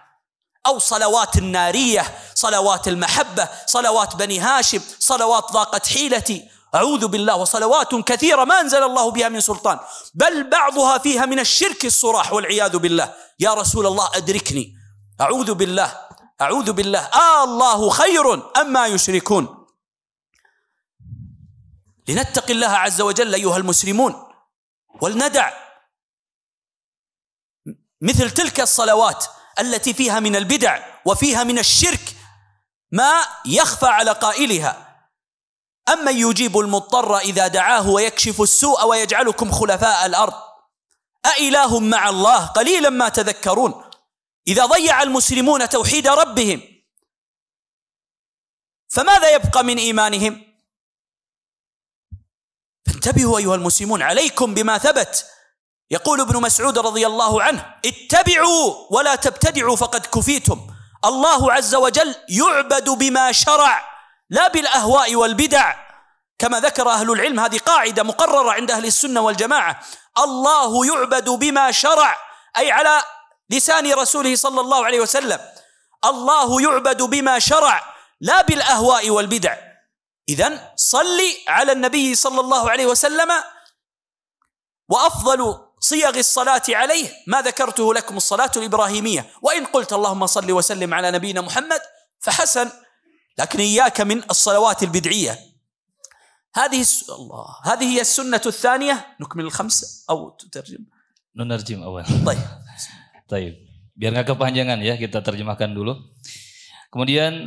أو صلوات النارية، صلوات المحبة، صلوات بني هاشم، صلوات ضاقت حيلتي، أعوذ بالله، وصلوات كثيرة ما أنزل الله بها من سلطان، بل بعضها فيها من الشرك الصراح والعياذ بالله. يا رسول الله أدركني، أعوذ بالله، أعوذ بالله، الله خير أما يشركون. لنتقي الله عز وجل أيها المسلمون، ولندع مثل تلك الصلوات التي فيها من البدع وفيها من الشرك ما يخفى على قائلها. أما يجيب المضطر إذا دعاه ويكشف السوء ويجعلكم خلفاء الأرض أإله مع الله قليلا ما تذكرون. إذا ضيع المسلمون توحيد ربهم فماذا يبقى من إيمانهم؟ فانتبهوا أيها المسلمون، عليكم بما ثبت. يقول ابن مسعود رضي الله عنه اتبعوا ولا تبتدعوا فقد كفيتم. الله عز وجل يعبد بما شرع لا بالأهواء والبدع، كما ذكر أهل العلم، هذه قاعدة مقررة عند أهل السنة والجماعة. الله يعبد بما شرع، أي على لسان رسوله صلى الله عليه وسلم. الله يعبد بما شرع لا بالأهواء والبدع. إذن صلي على النبي صلى الله عليه وسلم، وأفضل صيغ الصلاة عليه ما ذكرته لكم الصلاة الإبراهيمية. وإن قلت اللهم صل وسلم على نبينا محمد فحسن، لكن إياك من الصلوات البدعية. هذه هي السنة الثانية. نكمل الخمسة أو تترجم؟ نرجم أول. طيب. Biar nggak kepanjangan ya, kita terjemahkan dulu. Kemudian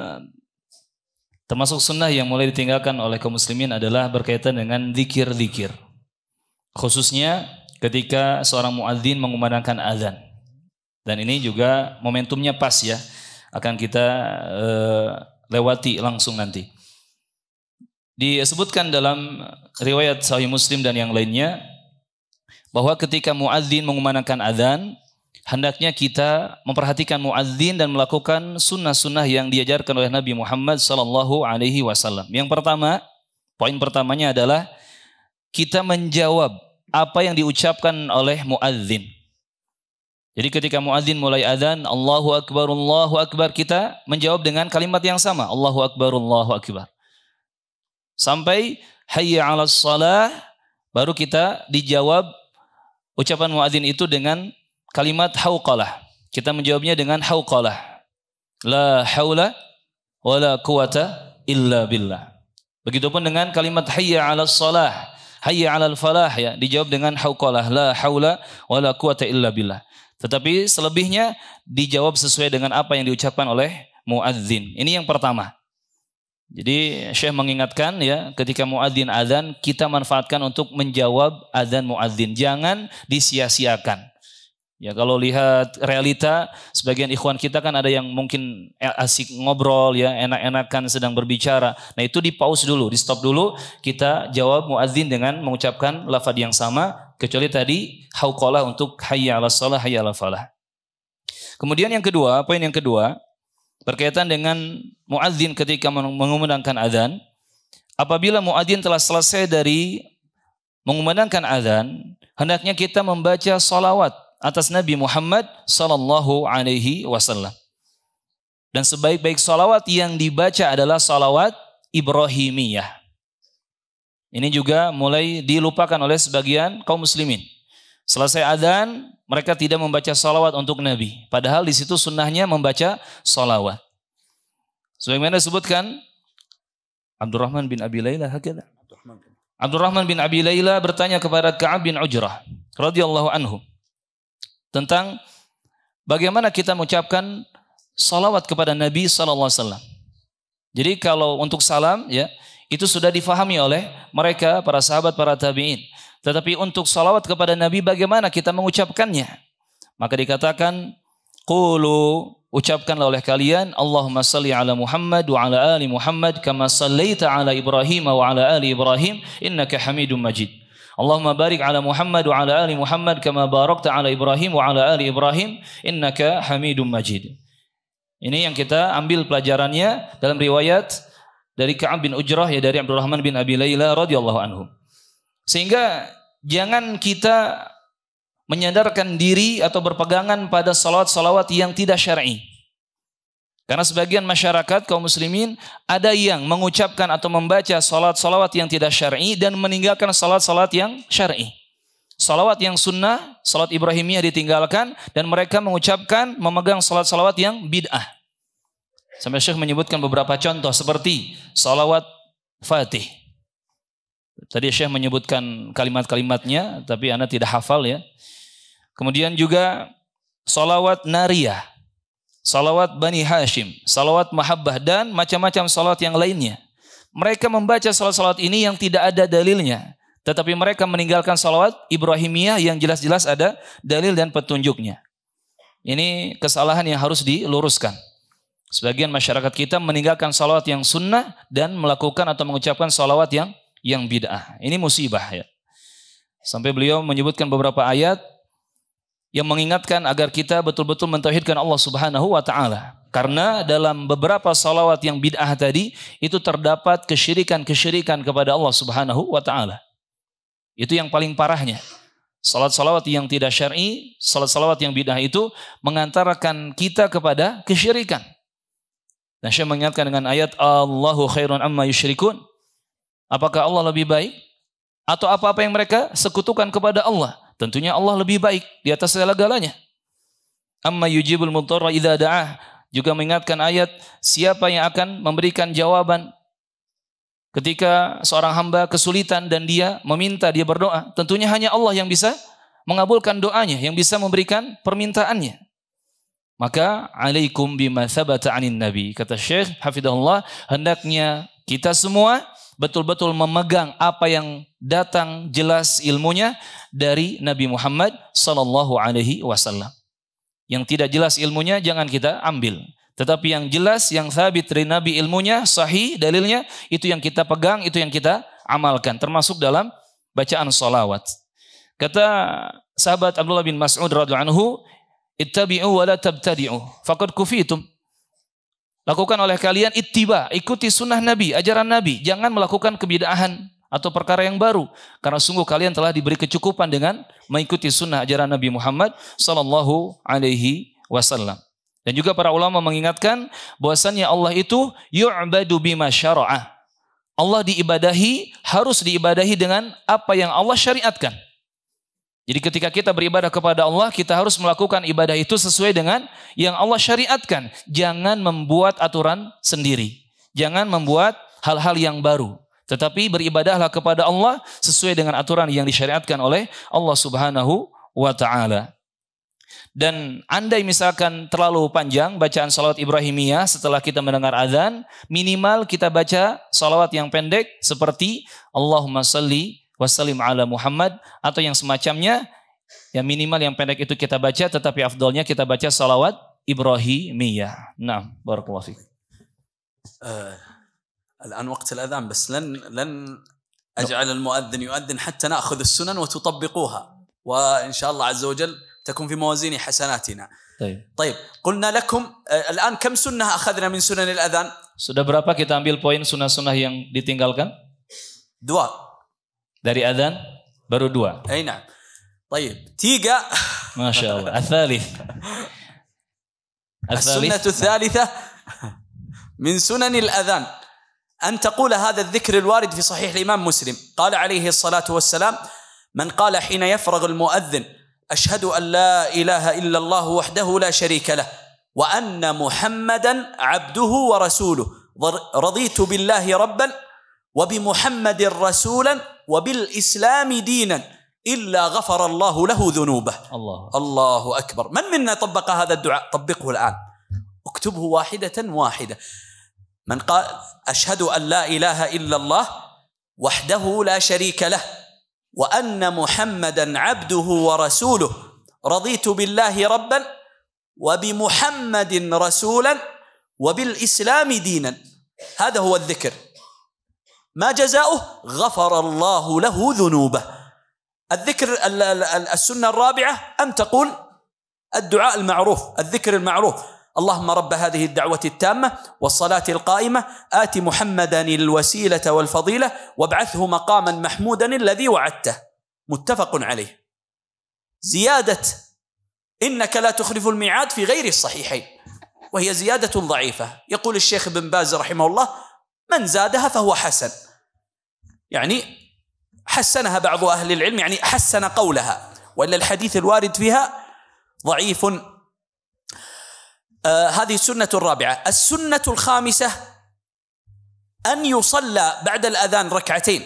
termasuk sunnah yang mulai ditinggalkan oleh kaum muslimin adalah berkaitan dengan zikir-zikir. Khususnya ketika seorang muadzin mengumandangkan azan. Dan ini juga momentumnya pas ya, akan kita lewati langsung nanti. Disebutkan dalam riwayat Sahih Muslim dan yang lainnya bahwa ketika muadzin mengumandangkan azan, hendaknya kita memperhatikan muadzin dan melakukan sunnah-sunnah yang diajarkan oleh Nabi Muhammad SAW. Yang pertama, poin pertamanya adalah kita menjawab apa yang diucapkan oleh muadzin. Jadi ketika muadzin mulai azan, Allahu Akbar, kita menjawab dengan kalimat yang sama, Allahu Akbar. Sampai hayya 'alas shalah, baru kita dijawab ucapan muadzin itu dengan kalimat hauqalah. Kita menjawabnya dengan hauqalah. La haula wala quwata illa billah. Begitupun dengan kalimat hayya 'alas shalah, hayya 'alal falah, ya, dijawab dengan hauqalah, la haula wala quwata illa billah. Tetapi selebihnya dijawab sesuai dengan apa yang diucapkan oleh muadzin. Ini yang pertama. Jadi Syekh mengingatkan ya, ketika muadzin adzan kita manfaatkan untuk menjawab adzan muadzin, jangan disia-siakan. Ya kalau lihat realita, sebagian ikhwan kita kan ada yang mungkin asik ngobrol ya, enak-enakan sedang berbicara. Nah itu di pause dulu, di stop dulu, kita jawab muadzin dengan mengucapkan lafaz yang sama, kecuali tadi hauqalah untuk hayya 'alas shalah, hayya 'alal falah. Kemudian yang kedua, poin yang kedua, berkaitan dengan muadzin ketika mengumandangkan adzan. Apabila muadzin telah selesai dari mengumandangkan adzan, hendaknya kita membaca salawat atas Nabi Muhammad sallallahu alaihi wasallam. Dan sebaik-baik salawat yang dibaca adalah salawat Ibrahimiyah. Ini juga mulai dilupakan oleh sebagian kaum muslimin. Selesai adzan, mereka tidak membaca salawat untuk Nabi. Padahal di situ sunnahnya membaca salawat. Sebagaimana disebutkan, Abdurrahman bin Abi Layla hakala. Abdurrahman bin Abi Layla bertanya kepada Ka'ab bin Ujrah radhiyallahu anhu tentang bagaimana kita mengucapkan salawat kepada Nabi sallallahu alaihi wasallam. Jadi kalau untuk salam ya, itu sudah difahami oleh mereka para sahabat, para tabi'in. Tetapi untuk salawat kepada Nabi bagaimana kita mengucapkannya? Maka dikatakan, qulu, ucapkanlah oleh kalian, Allahumma salli ala Muhammad wa ala ali Muhammad kama sallaita ala Ibrahim wa ala ali Ibrahim innaka Hamidum Majid. Allahumma barik ala Muhammad wa ala ali Muhammad kama barakta ala Ibrahim wa ala ali Ibrahim innaka Hamidum Majid. Ini yang kita ambil pelajarannya dalam riwayat dari Ka'ab bin Ujrah ya, dari Abdurrahman bin Abi Layla radhiyallahu anhu. Sehingga jangan kita menyandarkan diri atau berpegangan pada salawat-salawat yang tidak syar'i. Karena sebagian masyarakat kaum muslimin ada yang mengucapkan atau membaca salawat-salawat yang tidak syar'i dan meninggalkan salawat-salawat yang syar'i. Salawat yang sunnah, salawat Ibrahimiyah ditinggalkan dan mereka mengucapkan, memegang salawat-salawat yang bid'ah. Sampai Syekh menyebutkan beberapa contoh seperti salawat Fatih. Tadi Syekh menyebutkan kalimat-kalimatnya, tapi Anda tidak hafal ya. Kemudian juga salawat Nariyah, salawat Bani Hashim, salawat Mahabbah, dan macam-macam salawat yang lainnya. Mereka membaca salawat-salawat ini yang tidak ada dalilnya, tetapi mereka meninggalkan salawat Ibrahimiyah yang jelas-jelas ada dalil dan petunjuknya. Ini kesalahan yang harus diluruskan. Sebagian masyarakat kita meninggalkan salawat yang sunnah dan melakukan atau mengucapkan salawat yang bid'ah. Ini musibah ya. Sampai beliau menyebutkan beberapa ayat yang mengingatkan agar kita betul-betul mentauhidkan Allah Subhanahu wa taala. Karena dalam beberapa salawat yang bid'ah tadi itu terdapat kesyirikan-kesyirikan kepada Allah Subhanahu wa taala. Itu yang paling parahnya. Salat-salawat yang tidak syar'i, salat-salawat yang bid'ah itu mengantarkan kita kepada kesyirikan. Dan Syekh mengingatkan dengan ayat Allahu khairun amma yusyrikun. Apakah Allah lebih baik atau apa-apa yang mereka sekutukan kepada Allah? Tentunya Allah lebih baik di atas segala-galanya. Amma yujibul mudtarra idza da'ah, juga mengingatkan ayat siapa yang akan memberikan jawaban ketika seorang hamba kesulitan dan dia meminta, dia berdoa. Tentunya hanya Allah yang bisa mengabulkan doanya, yang bisa memberikan permintaannya. Maka alaikum bima thabata 'anin nabi, kata Syekh hafizahullah, hendaknya kita semua betul-betul memegang apa yang datang jelas ilmunya dari Nabi Muhammad sallallahu alaihi wasallam. Yang tidak jelas ilmunya jangan kita ambil. Tetapi yang jelas, yang thabit dari Nabi ilmunya, sahih dalilnya, itu yang kita pegang, itu yang kita amalkan. Termasuk dalam bacaan salawat. Kata sahabat Abdullah bin Mas'ud radhiyallahu anhu, ittabi'u wa la tabtadi'u faqad kufitum. Lakukan oleh kalian ittiba, ikuti sunnah Nabi, ajaran Nabi. Jangan melakukan kebid'ahan atau perkara yang baru. Karena sungguh kalian telah diberi kecukupan dengan mengikuti sunnah ajaran Nabi Muhammad sallallahu alaihi wasallam. Dan juga para ulama mengingatkan bahwasannya Allah itu yu'badu bima syara'ah. Allah diibadahi, harus diibadahi dengan apa yang Allah syariatkan. Jadi ketika kita beribadah kepada Allah, kita harus melakukan ibadah itu sesuai dengan yang Allah syariatkan. Jangan membuat aturan sendiri. Jangan membuat hal-hal yang baru. Tetapi beribadahlah kepada Allah sesuai dengan aturan yang disyariatkan oleh Allah Subhanahu wa ta'ala. Dan andai misalkan terlalu panjang bacaan salawat Ibrahimiyah setelah kita mendengar azan, minimal kita baca salawat yang pendek seperti Allahumma salli wa sallim ala Muhammad atau yang semacamnya. Ya minimal yang pendek itu kita baca, tetapi afdolnya kita baca salawat Ibrahimiyah. Nah, barakallahu fiik. الآن وقت الأذان بس لن أجعل المؤذن يؤذن حتى نأخذ السنن وتطبقوها وإن شاء الله عز وجل تكون في موازين حسناتنا. طيب قلنا لكم الآن كم سنة أخذنا من سنن الأذان؟ Sudah berapa kita ambil poin sunnah-sunnah yang ditinggalkan? 2. Dari azan baru 2. أي نعم. طيب 3. ما شاء الله. الثالث. السنة الثالثة من سنن الأذان أن تقول هذا الذكر الوارد في صحيح الإمام مسلم قال عليه الصلاة والسلام من قال حين يفرغ المؤذن أشهد أن لا إله إلا الله وحده لا شريك له وأن محمدا عبده ورسوله رضيت بالله ربا وبمحمد رسولا وبالإسلام دينا إلا غفر الله له ذنوبه. الله أكبر. من منا طبق هذا الدعاء؟ طبقه الآن، اكتبه واحدة واحدة. من قال أشهد أن لا إله إلا الله وحده لا شريك له وأن محمدا عبده ورسوله رضيت بالله ربا وبمحمد رسولا وبالإسلام دينا. هذا هو الذكر. ما جزاؤه؟ غفر الله له ذنوبه. الذكر السنة الرابعة أن تقول الدعاء المعروف، الذكر المعروف: اللهم رب هذه الدعوة التامة والصلاة القائمة آت محمدا الوسيلة والفضيلة وابعثه مقاما محمودا الذي وعدته. متفق عليه. زيادة إنك لا تخلف الميعاد في غير الصحيحين، وهي زيادة ضعيفة. يقول الشيخ ابن باز رحمه الله: من زادها فهو حسن، يعني حسنها بعض أهل العلم، يعني حسن قولها، وإلا الحديث الوارد فيها ضعيف. هذه السنة الرابعة. السنة الخامسة أن يصلى بعد الأذان ركعتين.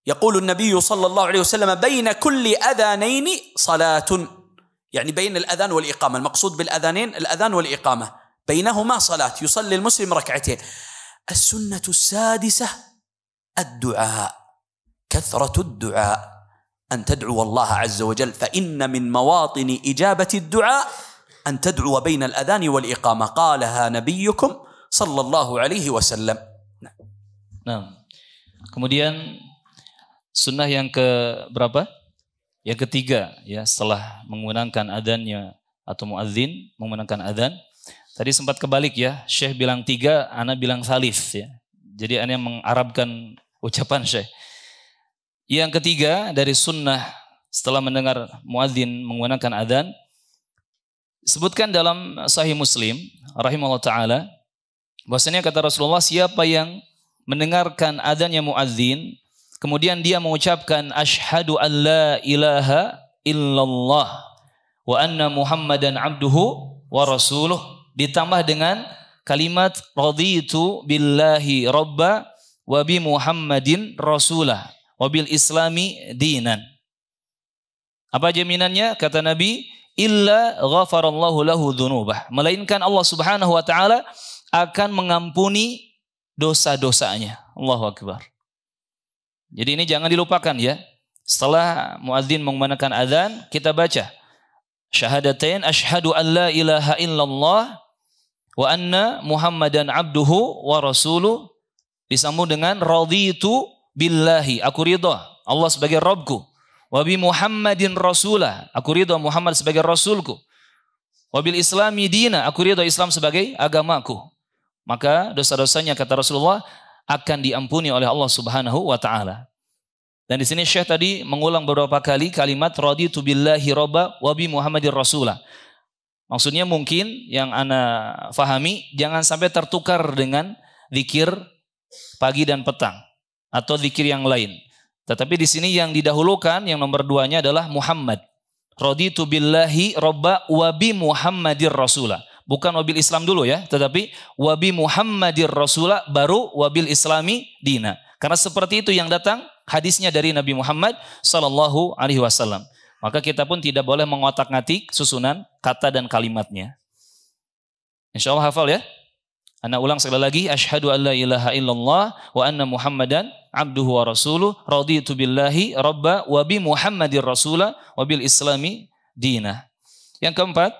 يقول النبي صلى الله عليه وسلم: بين كل أذانين صلاة، يعني بين الأذان والإقامة. المقصود بالأذانين الأذان والإقامة، بينهما صلاة، يصلي المسلم ركعتين. السنة السادسة الدعاء، كثرة الدعاء، أن تدعو الله عز وجل، فإن من مواطن إجابة الدعاء أن تدعو بين الأذان والإقامة. قالها نبيكم صلى الله عليه وسلم. Nah, kemudian sunnah yang ke berapa? Yang ketiga, ya, setelah menggunakan adhannya atau muadzin menggunakan adhan. Tadi sempat kebalik ya, Syekh bilang 3, ana bilang salis ya. Jadi ana mengarabkan ucapan Syekh. Yang ketiga dari sunnah setelah mendengar muadzin menggunakan adhan, disebutkan dalam Sahih Muslim rahimahullah taala bahwasanya kata Rasulullah, siapa yang mendengarkan adhannya muadzin kemudian dia mengucapkan asyhadu an la ilaha illallah wa anna Muhammadan abduhu wa rasuluh, ditambah dengan kalimat raditu billahi rabba wa bi Muhammadin rasulah wa bil islami dinan. Apa jaminannya? Kata Nabi, illa ghafarallahu lahu dzunubah, melainkan Allah Subhanahu wa taala akan mengampuni dosa-dosanya. Allahu akbar. Jadi ini jangan dilupakan ya. Setelah muadzin mengumandangkan azan, kita baca syahadatain asyhadu an la ilaha illallah wa anna Muhammadan abduhu wa rasuluh, disambung dengan raditu billahi, aku ridha Allah sebagai Rabbku, wa bi Muhammadin rasulah, aku ridha Muhammad sebagai rasulku, wa bil islami dina, aku ridha Islam sebagai agamaku. Maka dosa-dosanya kata Rasulullah akan diampuni oleh Allah Subhanahu wa taala. Dan di sini Syekh tadi mengulang beberapa kali kalimat raditu billahi robba wa bi Muhammadir rasulah. Maksudnya mungkin yang ana fahami jangan sampai tertukar dengan zikir pagi dan petang atau zikir yang lain. Tetapi di sini yang didahulukan, yang nomor 2-nya adalah Muhammad. Raditu billahi robba wa bi Muhammadir rasulah. Bukan wabil Islam dulu ya, tetapi wabi Muhammadir rasulah baru wabil Islami dina. Karena seperti itu yang datang hadisnya dari Nabi Muhammad sallallahu alaihi wasallam. Maka kita pun tidak boleh mengotak-ngatik susunan kata dan kalimatnya. Insya Allah hafal ya. Ana ulang sekali lagi, asyhadu an la ilaha illallah wa anna Muhammadan abduhu wa rasuluh, raditu billahi rabba wa bi Muhammadir rasula wa bil islami dina. Yang keempat,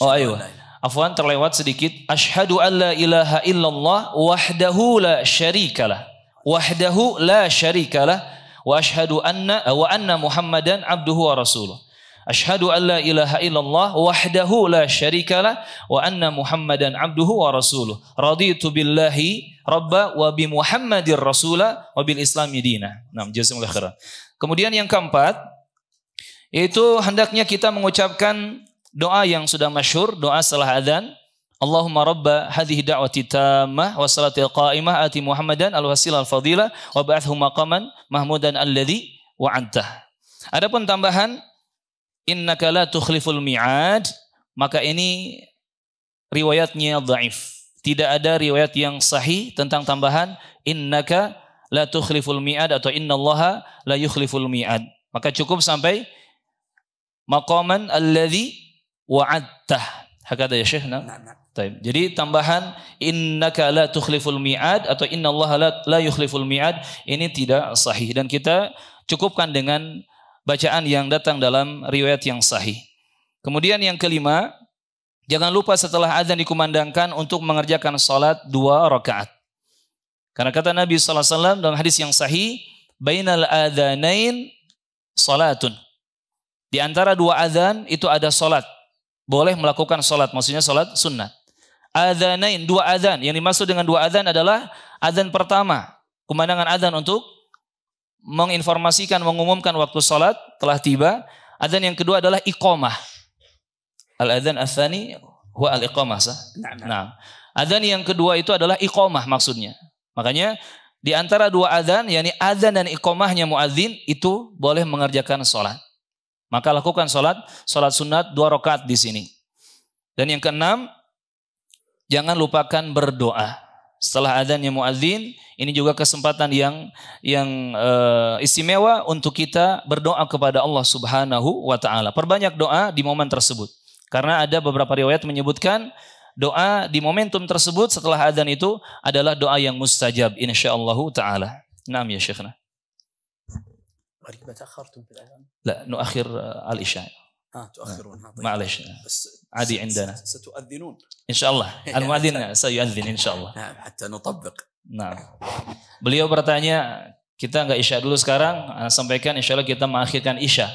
oh ayo, afwan terlewat sedikit, asyhadu an la ilaha illallah wahdahu la syarikalah, wahdahu la syarikalah, wa asyhadu anna Muhammadan abduhu wa rasuluh. Asyhadu an la ilaha illallah wahdahu la syarikalah wa anna Muhammadan abduhu wa rasuluh. Raditu billahi rabba wa bi Muhammadir rasula wa bil islami dina. Nah, jazakumullah khairan. Kemudian yang keempat, yaitu hendaknya kita mengucapkan doa yang sudah masyhur, doa setelah adzan. Allahumma rabba hadhihi da'wati tammah wa salatil qa'imah ati Muhammadan al-wasilah al-fadilah wa ba'athu maqaman mahmudan alladhi wa'antah. Adapun tambahan innaka la tukhliful mi'ad, maka ini riwayatnya dhaif. Tidak ada riwayat yang sahih tentang tambahan innaka la tukhliful mi'ad atau innallaha la yukhliful mi'ad. Maka cukup sampai maqaman alladhi wa'adtah. Hakada ya Syekh. Jadi tambahan innaka la tukhliful mi'ad atau innallaha la yukhliful mi'ad ini tidak sahih, dan kita cukupkan dengan bacaan yang datang dalam riwayat yang sahih. Kemudian yang kelima, jangan lupa setelah azan dikumandangkan untuk mengerjakan salat 2 rakaat. Karena kata Nabi SAW dalam hadis yang sahih, bainal adzanain salatun. Di antara 2 azan itu ada salat. Boleh melakukan salat, maksudnya salat sunnah. Adzanain, 2 azan. Yang dimaksud dengan 2 azan adalah azan pertama, kumandangan azan untuk menginformasikan, mengumumkan waktu salat telah tiba. Adzan yang kedua adalah iqamah. Al-adzan ats-tsani huwa al-iqamah, sah? Nah, adzan yang kedua itu adalah iqamah maksudnya. Makanya di antara 2 adzan, yakni adzan dan iqamahnya muadzin, itu boleh mengerjakan salat. Maka lakukan salat sunat 2 rakaat di sini. Dan yang keenam, jangan lupakan berdoa. Setelah adzannya muadzin, ini juga kesempatan yang istimewa untuk kita berdoa kepada Allah Subhanahu wa taala. Perbanyak doa di momen tersebut. Karena ada beberapa riwayat menyebutkan doa di momentum tersebut setelah adzan itu adalah doa yang mustajab insyaallah taala. Naam ya Syekhna. لا نؤخر العشاء. تؤخرون. معلش. عادي عندنا. ستؤذنون. إن شاء الله. المؤذن سيؤذن إن شاء الله. نعم حتى نطبق. Nah, beliau bertanya, kita nggak isya dulu sekarang, sampaikan insya Allah kita mengakhirkan isya.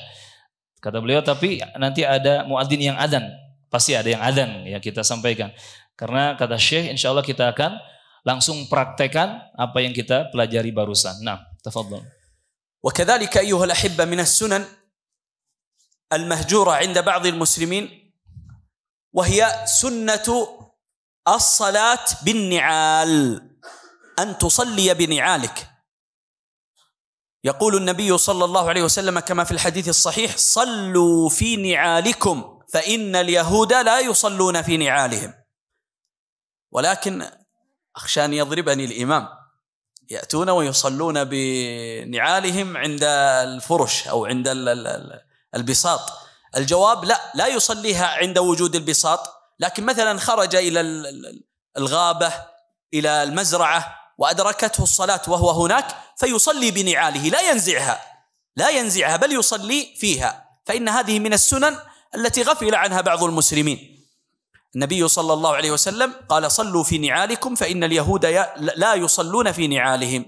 Kata beliau, tapi nanti ada muadzin yang adzan, pasti ada yang adzan ya kita sampaikan. Karena kata Syekh, insya Allah kita akan langsung praktekan apa yang kita pelajari barusan. Nah, tafadhol. وكذلك أيها الأحبة من السنن المهجورة عند بعض المسلمين وهي سنة الصلاة بالنعال، أن تصلي بنعالك. يقول النبي صلى الله عليه وسلم كما في الحديث الصحيح: صلوا في نعالكم فإن اليهود لا يصلون في نعالهم. ولكن أخشى أن يضربني الإمام، يأتون ويصلون بنعالهم عند الفرش أو عند البساط. الجواب لا يصليها عند وجود البساط، لكن مثلا خرج إلى الغابة إلى المزرعة وأدركته الصلاة وهو هناك فيصلي بنعاله، لا ينزعها بل يصلي فيها، فإن هذه من السنن التي غفل عنها بعض المسلمين. النبي صلى الله عليه وسلم قال: صلوا في نعالكم فإن اليهود لا يصلون في نعالهم.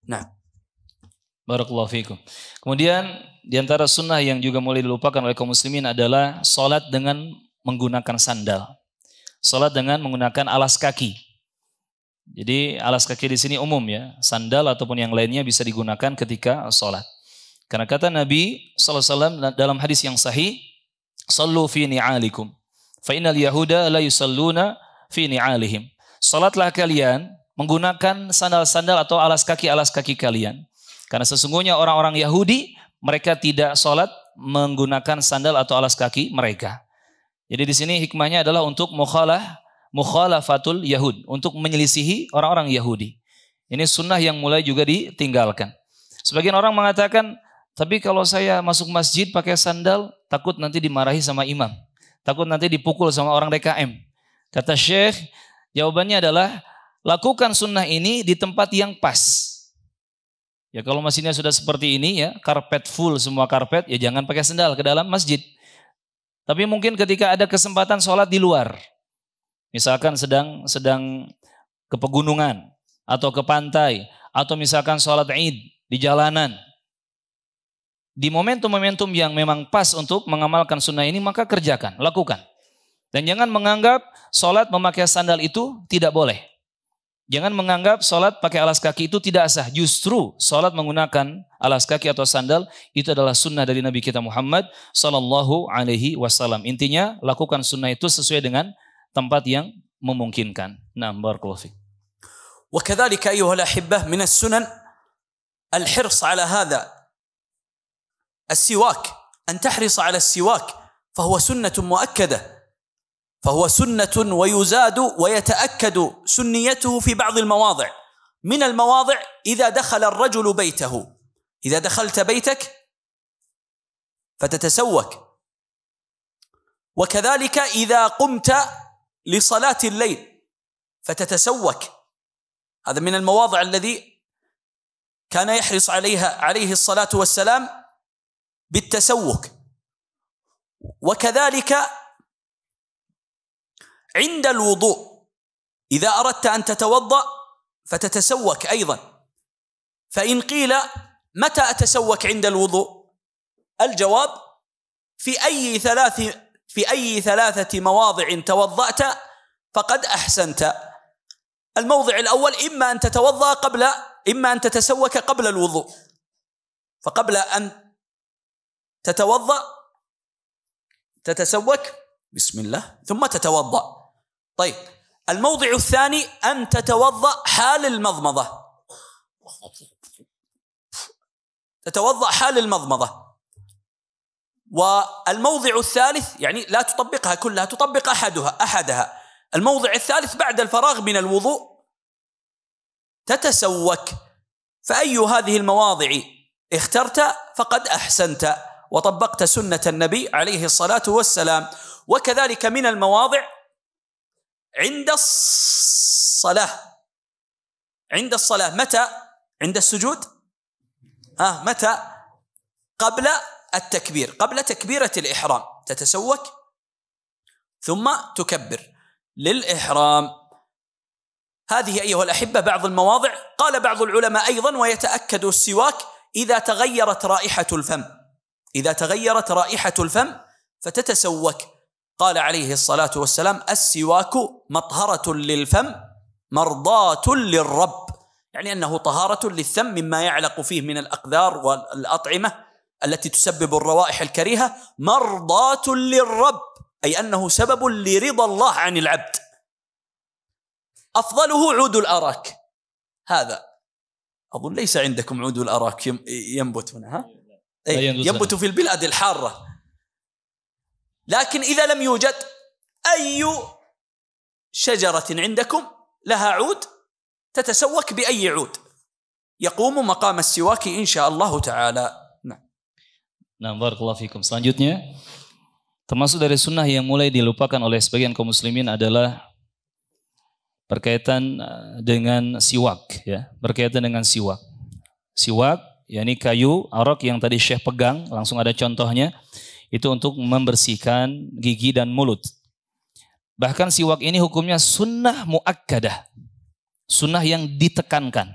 نعم. Barakallahu fikum. Kemudian di antara sunnah yang juga mulai dilupakan oleh kaum muslimin adalah salat dengan menggunakan sandal. Salat dengan menggunakan alas kaki. Jadi alas kaki di sini umum ya, sandal ataupun yang lainnya bisa digunakan ketika salat. Karena kata Nabi SAW dalam hadis yang sahih, "Sallu fi ni'alikum, fa innal yahuda la yusalluna fi ni'alihim." Salatlah kalian menggunakan sandal-sandal atau alas kaki kalian. Karena sesungguhnya orang-orang Yahudi mereka tidak salat menggunakan sandal atau alas kaki mereka. Jadi di sini hikmahnya adalah untuk mukhalafatul Yahud, untuk menyelisihi orang-orang Yahudi. Ini sunnah yang mulai juga ditinggalkan. Sebagian orang mengatakan Tapi kalau saya masuk masjid pakai sandal, takut nanti dimarahi sama imam. Takut nanti dipukul sama orang DKM. Kata Syekh, jawabannya adalah lakukan sunnah ini di tempat yang pas. Ya kalau masjidnya sudah seperti ini ya, karpet full semua karpet, ya jangan pakai sandal ke dalam masjid. Tapi mungkin ketika ada kesempatan sholat di luar. Misalkan sedang ke pegunungan atau ke pantai atau misalkan sholat Id di jalanan. Di momentum-momentum yang memang pas untuk mengamalkan sunnah ini, maka kerjakan, lakukan. Dan jangan menganggap sholat memakai sandal itu tidak boleh. Jangan menganggap sholat pakai alas kaki itu tidak sah. Justru sholat menggunakan alas kaki atau sandal itu adalah sunnah dari Nabi kita Muhammad Sallallahu Alaihi Wasallam. Intinya lakukan sunnah itu sesuai dengan tempat yang memungkinkan. Nah, barakallahu fiik. وكذلك أيها الأحبة من السنن الحرص على هذا السواك، أن تحرص على السواك، فهو سنة مؤكدة، فهو سنة ويزاد ويتأكد سنيته في بعض المواضع. من المواضع إذا دخل الرجل بيته، إذا دخلت بيتك فتتسوك، وكذلك إذا قمت لصلاة الليل فتتسوك. هذا من المواضع الذي كان يحرص عليه الصلاة والسلام بالتسوك. وكذلك عند الوضوء إذا أردت أن تتوضأ فتتسوك أيضا. فإن قيل متى أتسوك عند الوضوء؟ الجواب في أي ثلاثة مواضع توضأت فقد أحسنت. الموضع الأول إما أن تتسوك قبل الوضوء، فقبل أن تتسوك بسم الله ثم تتوضأ. طيب الموضع الثاني أن تتوضأ حال المضمضة، تتوضأ حال المضمضة. والموضع الثالث يعني لا تطبقها كلها، تطبق أحدها. الموضع الثالث بعد الفراغ من الوضوء تتسوك. فأي هذه المواضع اخترت فقد أحسنت وطبقت سنة النبي عليه الصلاة والسلام. وكذلك من المواضع عند الصلاة متى؟ عند السجود متى؟ قبل التكبير، قبل تكبيرة الإحرام تتسوك ثم تكبر للإحرام. هذه أيها الأحبة بعض المواضع. قال بعض العلماء أيضا ويتأكد السواك إذا تغيرت رائحة الفم، إذا تغيرت رائحة الفم فتتسوك. قال عليه الصلاة والسلام السواك مطهرة للفم مرضاة للرب، يعني أنه طهارة للفم مما يعلق فيه من الأقذار والأطعمة التي تسبب الروائح الكريهة، مرضاة للرب أي أنه سبب لرضا الله عن العبد. أفضله عود الأراك، هذا أظن ليس عندكم عود الأراك ينبت هنا ينبت في البلاد الحارة. لكن إذا لم يوجد أي شجرة عندكم لها عود تتسوك بأي عود يقوم مقام السواك إن شاء الله تعالى. Nah, barakallahu fikum. Selanjutnya, termasuk dari sunnah yang mulai dilupakan oleh sebagian kaum muslimin adalah berkaitan dengan siwak, ya. Berkaitan dengan siwak. Siwak, yakni kayu arak yang tadi Syekh pegang, langsung ada contohnya, itu untuk membersihkan gigi dan mulut. Bahkan siwak ini hukumnya sunnah muakkadah, sunnah yang ditekankan.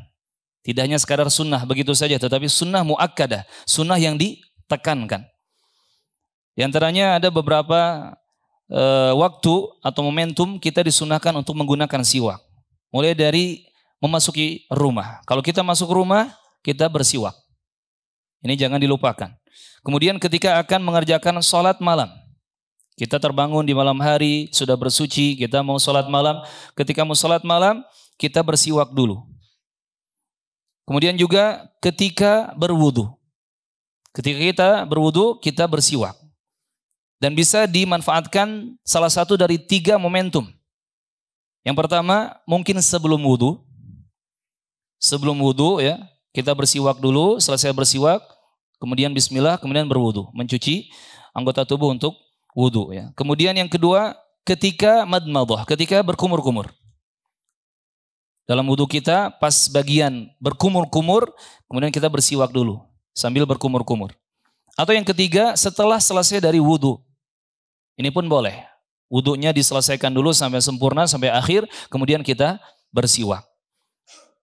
Tidak hanya sekadar sunnah begitu saja, tetapi sunnah muakkadah, sunnah yang ditekankan. Di antaranya ada beberapa waktu atau momentum kita disunahkan untuk menggunakan siwak. Mulai dari memasuki rumah. Kalau kita masuk rumah, kita bersiwak. Ini jangan dilupakan. Kemudian ketika akan mengerjakan sholat malam. Kita terbangun di malam hari, sudah bersuci, kita mau sholat malam. Ketika mau sholat malam, kita bersiwak dulu. Kemudian juga ketika berwudu. Ketika kita berwudu, kita bersiwak. Dan bisa dimanfaatkan salah satu dari 3 momentum. Yang pertama, mungkin sebelum wudu. Sebelum wudu ya, kita bersiwak dulu, selesai bersiwak, kemudian bismillah, kemudian berwudu, mencuci anggota tubuh untuk wudu ya. Kemudian yang kedua, ketika madmadah, ketika berkumur-kumur. Dalam wudu kita pas bagian berkumur-kumur, kemudian kita bersiwak dulu sambil berkumur-kumur. Atau yang ketiga, setelah selesai dari wudu. Ini pun boleh. Wudunya diselesaikan dulu sampai sempurna, sampai akhir, kemudian kita bersiwak.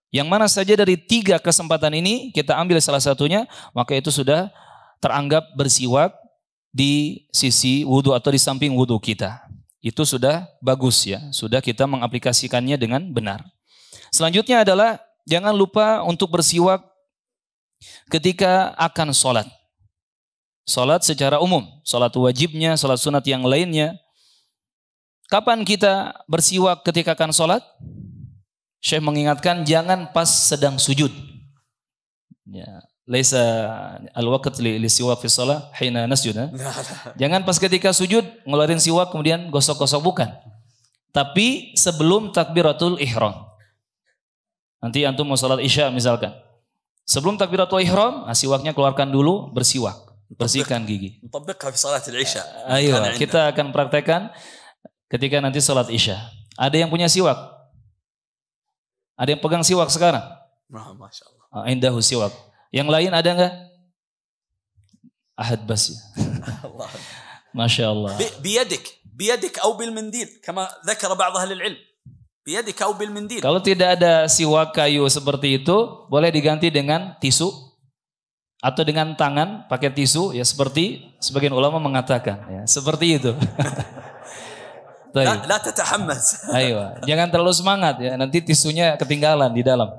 Yang mana saja dari 3 kesempatan ini kita ambil salah satunya, maka itu sudah teranggap bersiwak di sisi wudu atau di samping wudu kita. Itu sudah bagus ya, sudah kita mengaplikasikannya dengan benar. Selanjutnya adalah jangan lupa untuk bersiwak ketika akan sholat. Sholat secara umum, sholat wajibnya, sholat sunat yang lainnya. Kapan kita bersiwak ketika akan sholat? Syekh mengingatkan jangan pas sedang sujud. Ya, laisa al-waqt li siwak fi shalah hina nasjud. Jangan pas ketika sujud ngeluarin siwak kemudian gosok-gosok, bukan. Tapi sebelum takbiratul ihram. Nanti antum mau salat Isya misalkan. Sebelum takbiratul ihram, siwaknya keluarkan dulu, bersiwak, bersihkan gigi. Ntabbiqha fi salat al-Isya. Ayo, kita akan praktekkan ketika nanti salat Isya. Ada yang punya siwak? Ada yang pegang siwak sekarang? Masya Allah. Indahu siwak. Yang lain ada enggak? Ahad bas. Masya Allah. بيدك أو بالمنديل كما ذكر بعض أهل العلم. بيدك أو بالمنديل. Kalau tidak ada siwak kayu seperti itu, boleh diganti dengan tisu atau dengan tangan pakai tisu ya, seperti sebagian ulama mengatakan ya, seperti itu. لا تتحمس. Ayo, jangan terlalu semangat ya, nanti tisunya ketinggalan di dalam.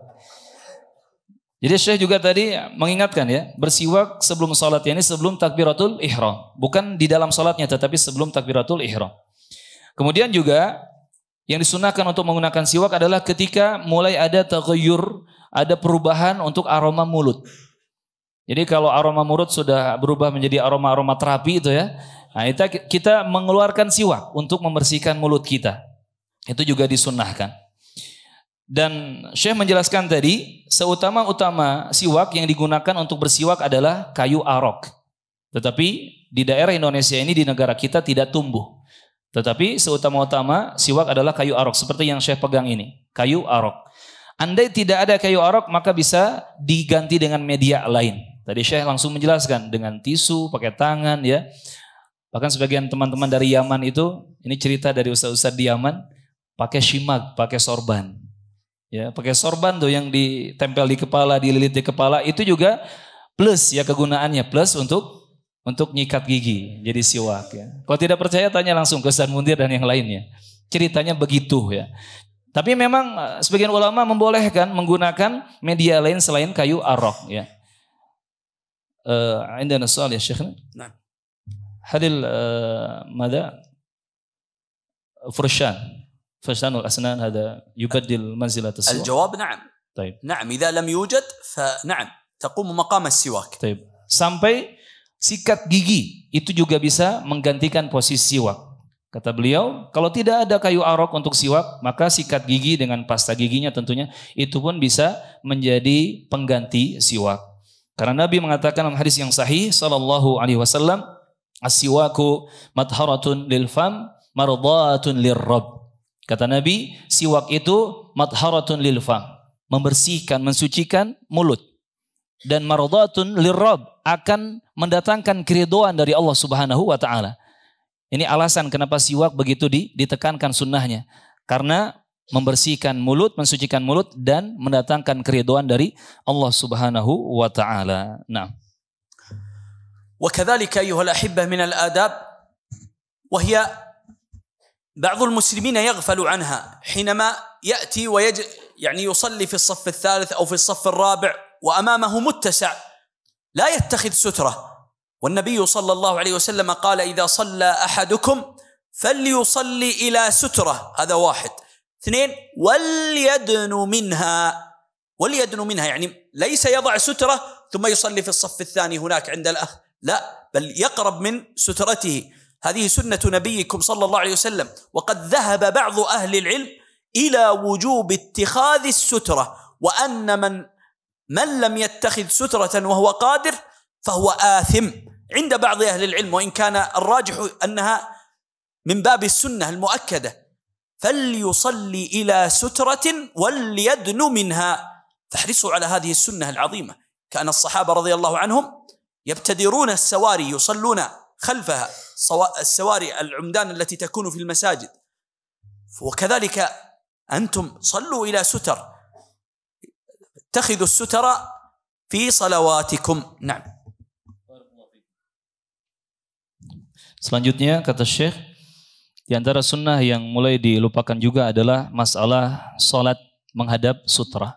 Jadi Syekh juga tadi mengingatkan ya, bersiwak sebelum salat, ini sebelum takbiratul ihram, bukan di dalam salatnya tetapi sebelum takbiratul ihram. Kemudian juga yang disunahkan untuk menggunakan siwak adalah ketika mulai ada taghayyur, ada perubahan untuk aroma mulut. Jadi kalau aroma mulut sudah berubah menjadi aroma-aroma terapi itu ya, nah itu kita mengeluarkan siwak untuk membersihkan mulut kita. Itu juga disunnahkan. Dan Syekh menjelaskan tadi, seutama-utama siwak yang digunakan untuk bersiwak adalah kayu arok. Tetapi di daerah Indonesia ini, di negara kita tidak tumbuh. Tetapi seutama-utama siwak adalah kayu arok, seperti yang Syekh pegang ini, kayu arok. Andai tidak ada kayu arok, maka bisa diganti dengan media lain. Tadi Syekh langsung menjelaskan dengan tisu, pakai tangan ya. Bahkan sebagian teman-teman dari Yaman itu, ini cerita dari ustaz-ustaz di Yaman, pakai shimak, pakai sorban. Ya, pakai sorban tuh yang ditempel di kepala, dililit di kepala, itu juga plus ya kegunaannya, plus untuk nyikat gigi, jadi siwak ya. Kalau tidak percaya tanya langsung ke Ustaz Mundir dan yang lainnya. Ceritanya begitu ya. Tapi memang sebagian ulama membolehkan menggunakan media lain selain kayu arok ya. عندنا سؤال يا شيخنا. نعم. هل ماذا فرشان الأسنان هذا يبدل منزلة السواك؟ الجواب نعم. طيب. نعم إذا لم يوجد فنعم تقوم مقام السواك. طيب. Sampai sikat gigi itu juga bisa menggantikan posisi siwak. Kata beliau, kalau tidak ada kayu arok untuk siwak, maka sikat gigi dengan pasta giginya tentunya itu pun bisa menjadi pengganti siwak. Karena Nabi mengatakan dalam hadis yang sahih sallallahu alaihi wasallam, as-siwaku madharatun lil fam mardatun lirrabb. Kata Nabi, siwak itu madharatun lil fam, membersihkan, mensucikan mulut, dan mardatun lirrabb, akan mendatangkan keridhaan dari Allah Subhanahu wa taala. Ini alasan kenapa siwak begitu ditekankan sunnahnya, karena membersihkan mulut, mensucikan mulut, dan mendatangkan keridhaan dari Allah Subhanahu wa taala. Nah. وكذلك أيها الأحبة من الآداب وهي بعض المسلمين يغفل عنها حينما يأتي يعني يصلي في الصف الثالث أو في الصف الرابع وأمامه متسع لا يتخذ سترة، والنبي صلى الله عليه وسلم قال إذا صلى أحدكم فليصلي إلى سترة، هذا واحد. اثنين، وليدن منها يعني ليس يضع سترة ثم يصلي في الصف الثاني هناك عند الأخ، لا، بل يقرب من سترته. هذه سنة نبيكم صلى الله عليه وسلم. وقد ذهب بعض أهل العلم إلى وجوب اتخاذ السترة، وأن من لم يتخذ سترة وهو قادر فهو آثم عند بعض أهل العلم، وإن كان الراجح أنها من باب السنة المؤكدة. فليصلي إلى سترة وليدن منها، فاحرصوا على هذه السنة العظيمة. كان الصحابة رضي الله عنهم يبتدرون السواري يصلون خلفها، السواري العمدان التي تكون في المساجد، وكذلك أنتم صلوا إلى ستر، اتخذوا الستر في صلواتكم. نعم. Selanjutnya kata Syekh, di antara sunnah yang mulai dilupakan juga adalah masalah sholat menghadap sutra.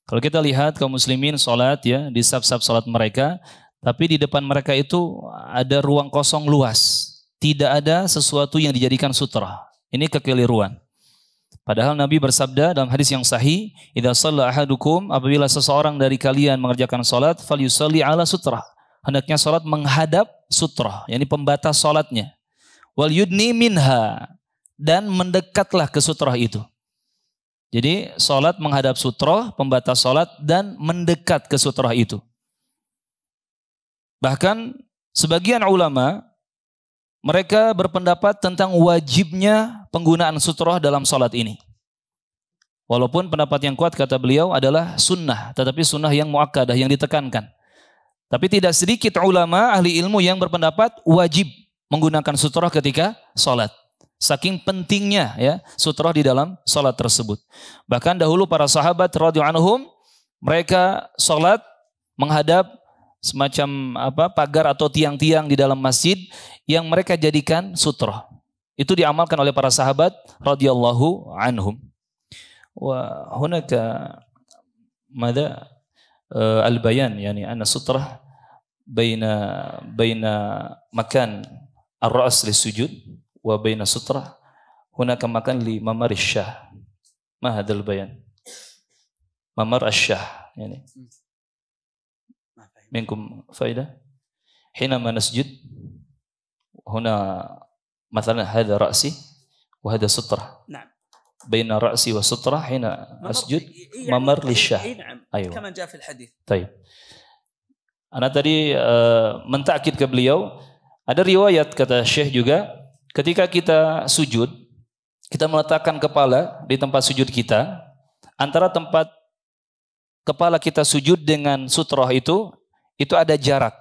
Kalau kita lihat kaum muslimin sholat ya di saf-saf sholat mereka, tapi di depan mereka itu ada ruang kosong luas, tidak ada sesuatu yang dijadikan sutra. Ini kekeliruan. Padahal Nabi bersabda dalam hadis yang sahih, "Idza shalla ahadukum", apabila seseorang dari kalian mengerjakan salat, falyusalli ala sutrah. Hendaknya salat menghadap sutrah, yakni pembatas salatnya. Wal yudni minha, dan mendekatlah ke sutrah itu. Jadi salat menghadap sutrah, pembatas salat, dan mendekat ke sutrah itu. Bahkan sebagian ulama mereka berpendapat tentang wajibnya penggunaan sutrah dalam salat ini. Walaupun pendapat yang kuat kata beliau adalah sunnah, tetapi sunnah yang muakkadah, yang ditekankan. Tapi tidak sedikit ulama ahli ilmu yang berpendapat wajib menggunakan sutrah ketika salat. Saking pentingnya ya sutrah di dalam salat tersebut. Bahkan dahulu para sahabat radhiyallahu anhum mereka salat menghadap semacam pagar atau tiang-tiang di dalam masjid yang mereka jadikan sutrah. Itu diamalkan oleh para sahabat radhiyallahu anhum. Wa hunaka madza al-bayan, yani anna sutrah baina makan ar-ra's lis-sujud wa baina sutrah hunaka makan li mamar asy-syah. Ma hadzal bayan? Mamar asy-syah, yani منكم فائدة حينما نسجد هنا مثلا هذا رأسي وهذا سترة. نعم. بين رأسي وسترة حين أسجد ممر للشاه. نعم. أيوة. كما جاء في الحديث. طيب. Ana tadi mentakid ke beliau, ada riwayat kata Syekh juga, ketika kita sujud, kita meletakkan kepala di tempat sujud kita, antara tempat kepala kita sujud dengan sutrah itu ada jarak,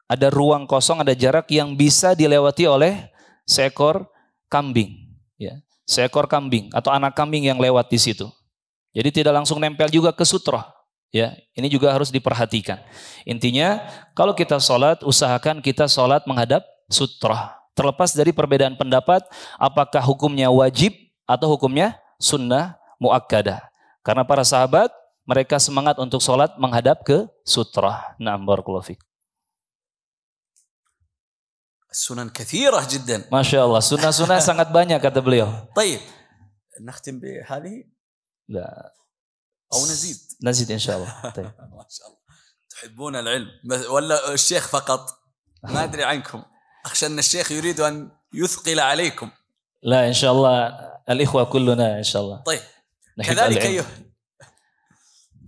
ada ruang kosong, ada jarak yang bisa dilewati oleh seekor kambing, ya, seekor kambing atau anak kambing yang lewat di situ. Jadi tidak langsung nempel juga ke sutrah, ya. Ini juga harus diperhatikan. Intinya, kalau kita sholat, usahakan kita sholat menghadap sutrah. Terlepas dari perbedaan pendapat, apakah hukumnya wajib atau hukumnya sunnah muakkadah. Karena para sahabat mereka semangat untuk sholat menghadap ke sutrah. Na'am barakallahu fiik. Sunan kathirah jiddan. Masya Allah, sunnah-sunnah sangat banyak kata beliau. طيب نختم بهذه؟ لا أو نزيد؟ نزيد إن شاء الله. طيب. ما شاء الله تحبون العلم ولا الشيخ فقط؟ ما أدري عنكم، أخشى أن الشيخ يريد أن يثقل عليكم. لا إن شاء الله الإخوة كلنا إن شاء الله. طيب كذلك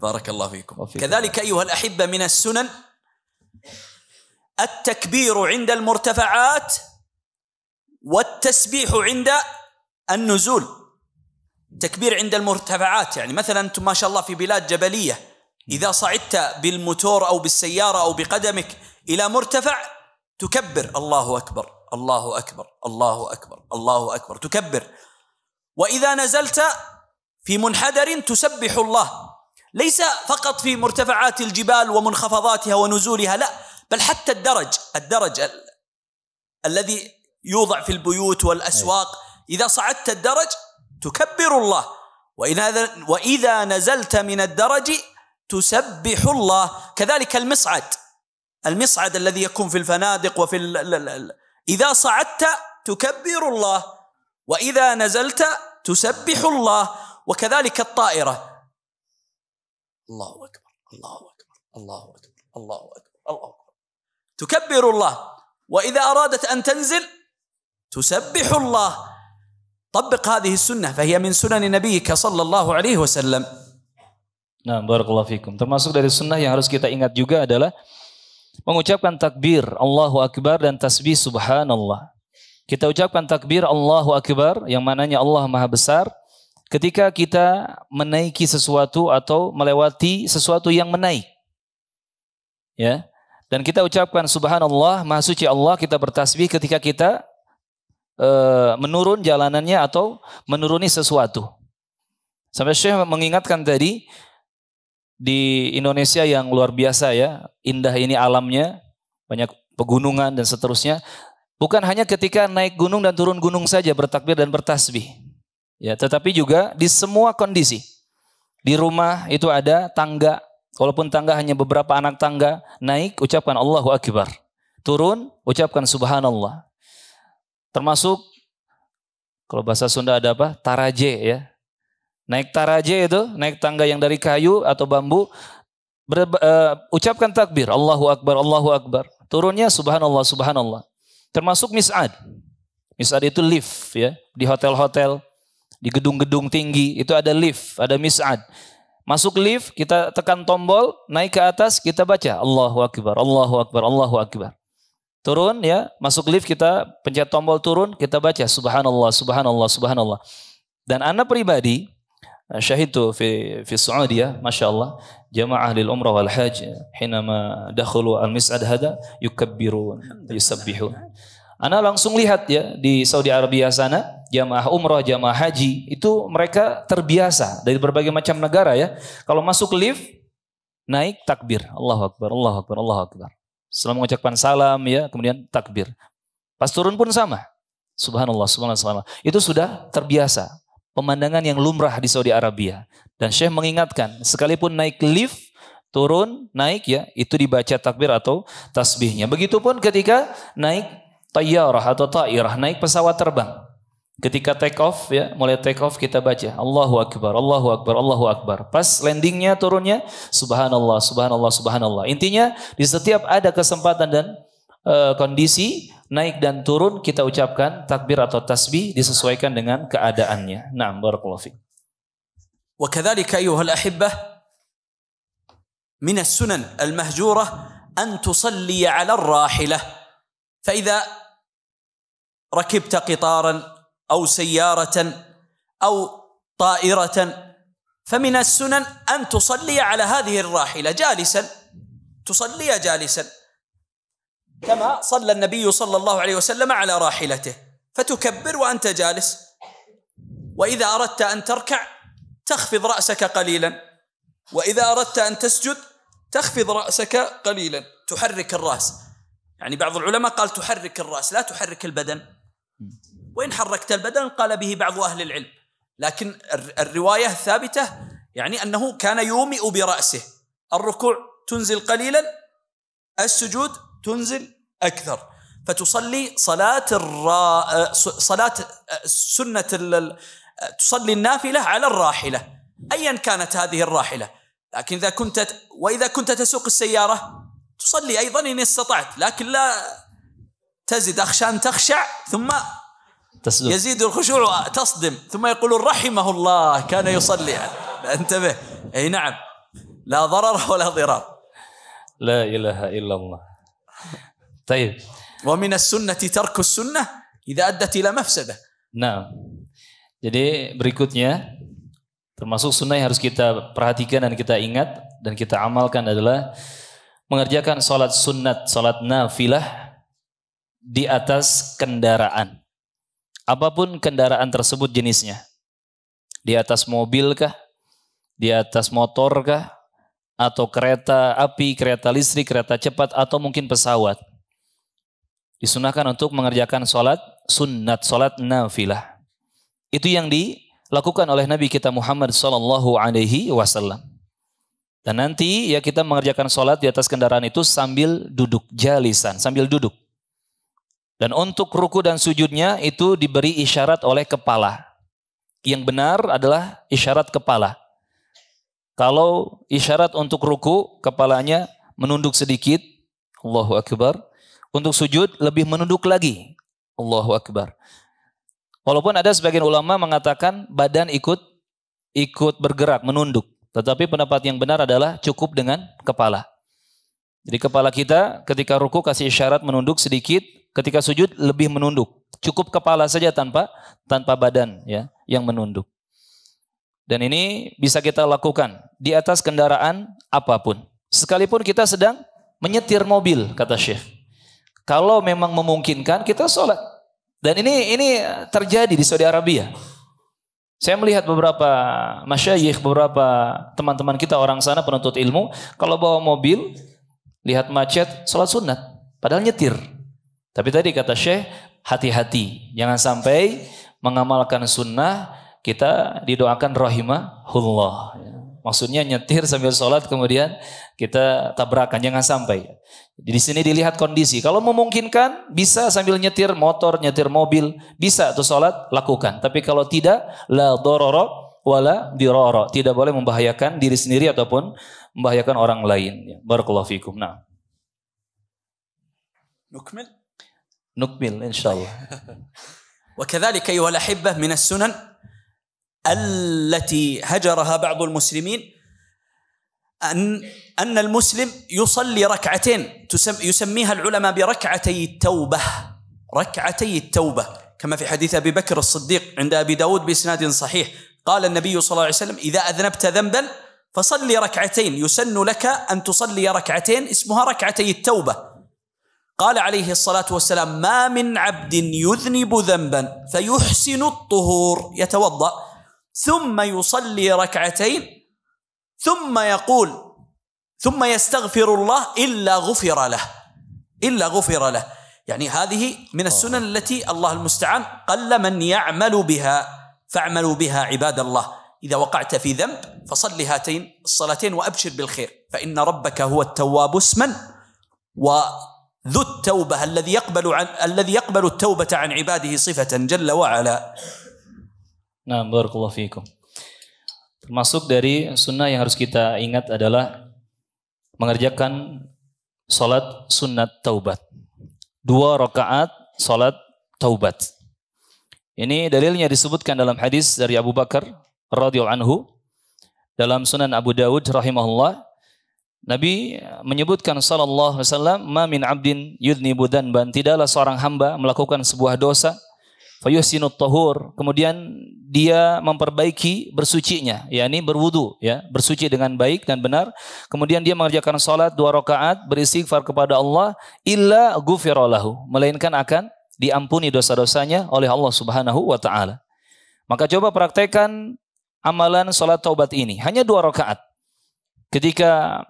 بارك الله فيكم. كذلك أيها الأحبة من السنن التكبير عند المرتفعات والتسبيح عند النزول. تكبير عند المرتفعات، يعني مثلا أنتم ما شاء الله في بلاد جبلية، إذا صعدت بالموتور أو بالسيارة أو بقدمك إلى مرتفع تكبر الله أكبر الله أكبر الله أكبر الله أكبر تكبر. وإذا نزلت في منحدر تسبح الله، ليس فقط في مرتفعات الجبال ومنخفضاتها ونزولها، لا، بل حتى الدرج الذي يوضع في البيوت والأسواق، إذا صعدت الدرج تكبر الله، وإذا نزلت من الدرج تسبح الله. كذلك المصعد الذي يكون في الفنادق وفي إذا صعدت تكبر الله، وإذا نزلت تسبح الله. وكذلك الطائرة، الله أكبر الله أكبر الله أكبر الله أكبر الله أكبر تكبر الله، وإذا أرادت أن تنزل تسبح الله. طبق هذه السنة فهي من سنن نبيك صلى الله عليه وسلم. Nah, barakallahu fikum. Termasuk dari sunnah yang harus kita ingat juga adalah mengucapkan takbir Allahu Akbar dan tasbih subhanallah. Kita ucapkan takbir Allahu Akbar yang mananya Allah Maha Besar ketika kita menaiki sesuatu atau melewati sesuatu yang menaik. Ya. Dan kita ucapkan subhanallah, Maha Suci Allah, kita bertasbih ketika kita menurun jalanannya atau menuruni sesuatu. Sampai Syekh mengingatkan tadi, di Indonesia yang luar biasa ya, indah ini alamnya, banyak pegunungan dan seterusnya. Bukan hanya ketika naik gunung dan turun gunung saja bertakbir dan bertasbih. Ya, tetapi juga di semua kondisi. Di rumah itu ada tangga, walaupun tangga hanya beberapa anak tangga, naik ucapkan Allahu Akbar. Turun ucapkan subhanallah. Termasuk kalau bahasa Sunda ada apa? Taraje ya. Naik taraje itu, naik tangga yang dari kayu atau bambu, ucapkan takbir Allahu Akbar, Allahu Akbar. Turunnya subhanallah, subhanallah. Termasuk mis'ad. Mis'ad itu lift ya, di hotel-hotel, di gedung-gedung tinggi itu ada lift, ada mis'ad. Masuk lift, kita tekan tombol, naik ke atas, kita baca Allahu Akbar, Allahu Akbar, Allahu Akbar. Turun ya, masuk lift kita pencet tombol turun, kita baca subhanallah, subhanallah, subhanallah. Dan anak pribadi syahidtu fi Saudi, Masya Allah, jamaah lil umrah wal hajj hinama dakhulu al mis'ad hada yukabbirun yusabbihun. Ana langsung lihat ya di Saudi Arabia sana, jamaah umrah, jamaah haji itu mereka terbiasa dari berbagai macam negara ya. Kalau masuk lift naik takbir Allahu Akbar, Allahu Akbar, Allahu Akbar. Setelah mengucapkan salam ya, kemudian takbir. Pas turun pun sama. Subhanallah, subhanallah, subhanallah. Itu sudah terbiasa. Pemandangan yang lumrah di Saudi Arabia. Dan Syekh mengingatkan, sekalipun naik lift, turun, naik ya, itu dibaca takbir atau tasbihnya. Begitupun ketika naik tayyarah atau ta'irah, naik pesawat terbang. Ketika take off ya, mulai take off kita baca Allahu Akbar, Allahu Akbar, Allahu Akbar. Pas landingnya, turunnya, subhanallah, subhanallah, subhanallah. Intinya di setiap ada kesempatan dan kondisi naik dan turun kita ucapkan takbir atau tasbih disesuaikan dengan keadaannya. Naam, barakallahu fiik. وكذلك أيها الأحبة من السنن المهجورة أن تصلي على الراحلة، فإذا ركبت قطارا أو سيارة أو طائرة فمن السنن أن تصلي على هذه الراحلة جالسا، تصلي جالسا كما صلى النبي صلى الله عليه وسلم على راحلته، فتكبر وأنت جالس. وإذا أردت أن تركع تخفض رأسك قليلا، وإذا أردت أن تسجد تخفض رأسك قليلا، تحرك الرأس. يعني بعض العلماء قال تحرك الرأس لا تحرك البدن، وإن حركت البدن قال به بعض أهل العلم، لكن الرواية الثابتة يعني أنه كان يومئ برأسه. الركوع تنزل قليلا، السجود تنزل أكثر، فتصلي صلاة سنة تصلي النافلة على الراحلة أيا كانت هذه الراحلة. لكن وإذا كنت تسوق السيارة تصلي أيضا إن استطعت، لكن لا تزد، أخشى أن تخشع ثم يزيد الخشوع تصدم ثم يقولون رحمه الله كان يصلي. انتبه، أي نعم، لا ضرر ولا ضرار. لا إله إلا الله. طيب. ومن السنة ترك السنة إذا أدت إلى مفسدة. Nah, jadi berikutnya termasuk sunnah yang harus kita perhatikan dan kita ingat dan kita amalkan adalah mengerjakan sholat sunnat, sholat nafilah di atas kendaraan. Apapun kendaraan tersebut jenisnya. Di atas mobil kah? Di atas motor kah? Atau kereta api, kereta listrik, kereta cepat, atau mungkin pesawat. Disunahkan untuk mengerjakan sholat sunnat, sholat nafilah. Itu yang dilakukan oleh Nabi kita Muhammad SAW. Dan nanti ya kita mengerjakan sholat di atas kendaraan itu sambil duduk, jalisan, sambil duduk. Dan untuk ruku dan sujudnya itu diberi isyarat oleh kepala. Yang benar adalah isyarat kepala. Kalau isyarat untuk ruku, kepalanya menunduk sedikit, Allahu Akbar. Untuk sujud lebih menunduk lagi, Allahu Akbar. Walaupun ada sebagian ulama mengatakan badan ikut bergerak, menunduk. Tetapi pendapat yang benar adalah cukup dengan kepala. Jadi kepala kita ketika ruku kasih isyarat menunduk sedikit, ketika sujud lebih menunduk. Cukup kepala saja tanpa badan ya yang menunduk. Dan ini bisa kita lakukan di atas kendaraan apapun. Sekalipun kita sedang menyetir mobil, kata Syekh. Kalau memang memungkinkan kita sholat. Dan ini terjadi di Saudi Arabia. Saya melihat beberapa masyayikh, beberapa teman-teman kita orang sana penuntut ilmu, kalau bawa mobil, lihat macet, sholat sunat. Padahal nyetir. Tapi tadi kata Syekh, hati-hati. Jangan sampai mengamalkan sunnah, kita didoakan rahimahullah. Maksudnya nyetir sambil sholat kemudian kita tabrakan, jangan sampai. Di sini dilihat kondisi. Kalau memungkinkan bisa sambil nyetir motor, nyetir mobil, bisa tuh sholat lakukan. Tapi kalau tidak, la dororo wala diroro, tidak boleh membahayakan diri sendiri ataupun membahayakan orang lain. Barakallahu fikum. Nah, nukmil insyaallah. وكذلك أيها الأحبة من السنن التي هجرها بعض المسلمين أن المسلم يصلي ركعتين يسميها العلماء بركعتي التوبة. ركعتي التوبة كما في حديث أبي بكر الصديق عند أبي داود بإسناد صحيح قال النبي صلى الله عليه وسلم إذا أذنبت ذنبا فصلي ركعتين يسن لك أن تصلي ركعتين اسمها ركعتي التوبة. قال عليه الصلاة والسلام ما من عبد يذنب ذنبا فيحسن الطهور يتوضأ ثم يصلي ركعتين ثم يقول ثم يستغفر الله إلا غفر له يعني هذه من السنن التي الله المستعان قل من يعمل بها فاعملوا بها عباد الله. إذا وقعت في ذنب فصل هاتين الصلاتين وأبشر بالخير فإن ربك هو التواب اسما وذو التوبة الذي يقبل التوبة عن عباده صفة جل وعلا. Nah, barakallahu fiikum. Termasuk dari sunnah yang harus kita ingat adalah mengerjakan salat sunat taubat. 2 rakaat salat taubat. Ini dalilnya disebutkan dalam hadis dari Abu Bakar radhiyallahu anhu dalam Sunan Abu Dawud rahimahullah. Nabi menyebutkan sallallahu alaihi wasallam, "Ma min 'abdin yudhnibu dhanban", tidaklah seorang hamba melakukan sebuah dosa, fayuhsinut tahur, kemudian dia memperbaiki bersucinya, yakni berwudu ya, bersuci dengan baik dan benar, kemudian dia mengerjakan salat 2 rakaat beristighfar kepada Allah, illa ghufira lahu, melainkan akan diampuni dosa-dosanya oleh Allah Subhanahu wa taala. Maka coba praktekkan amalan salat taubat ini, hanya 2 rakaat. Ketika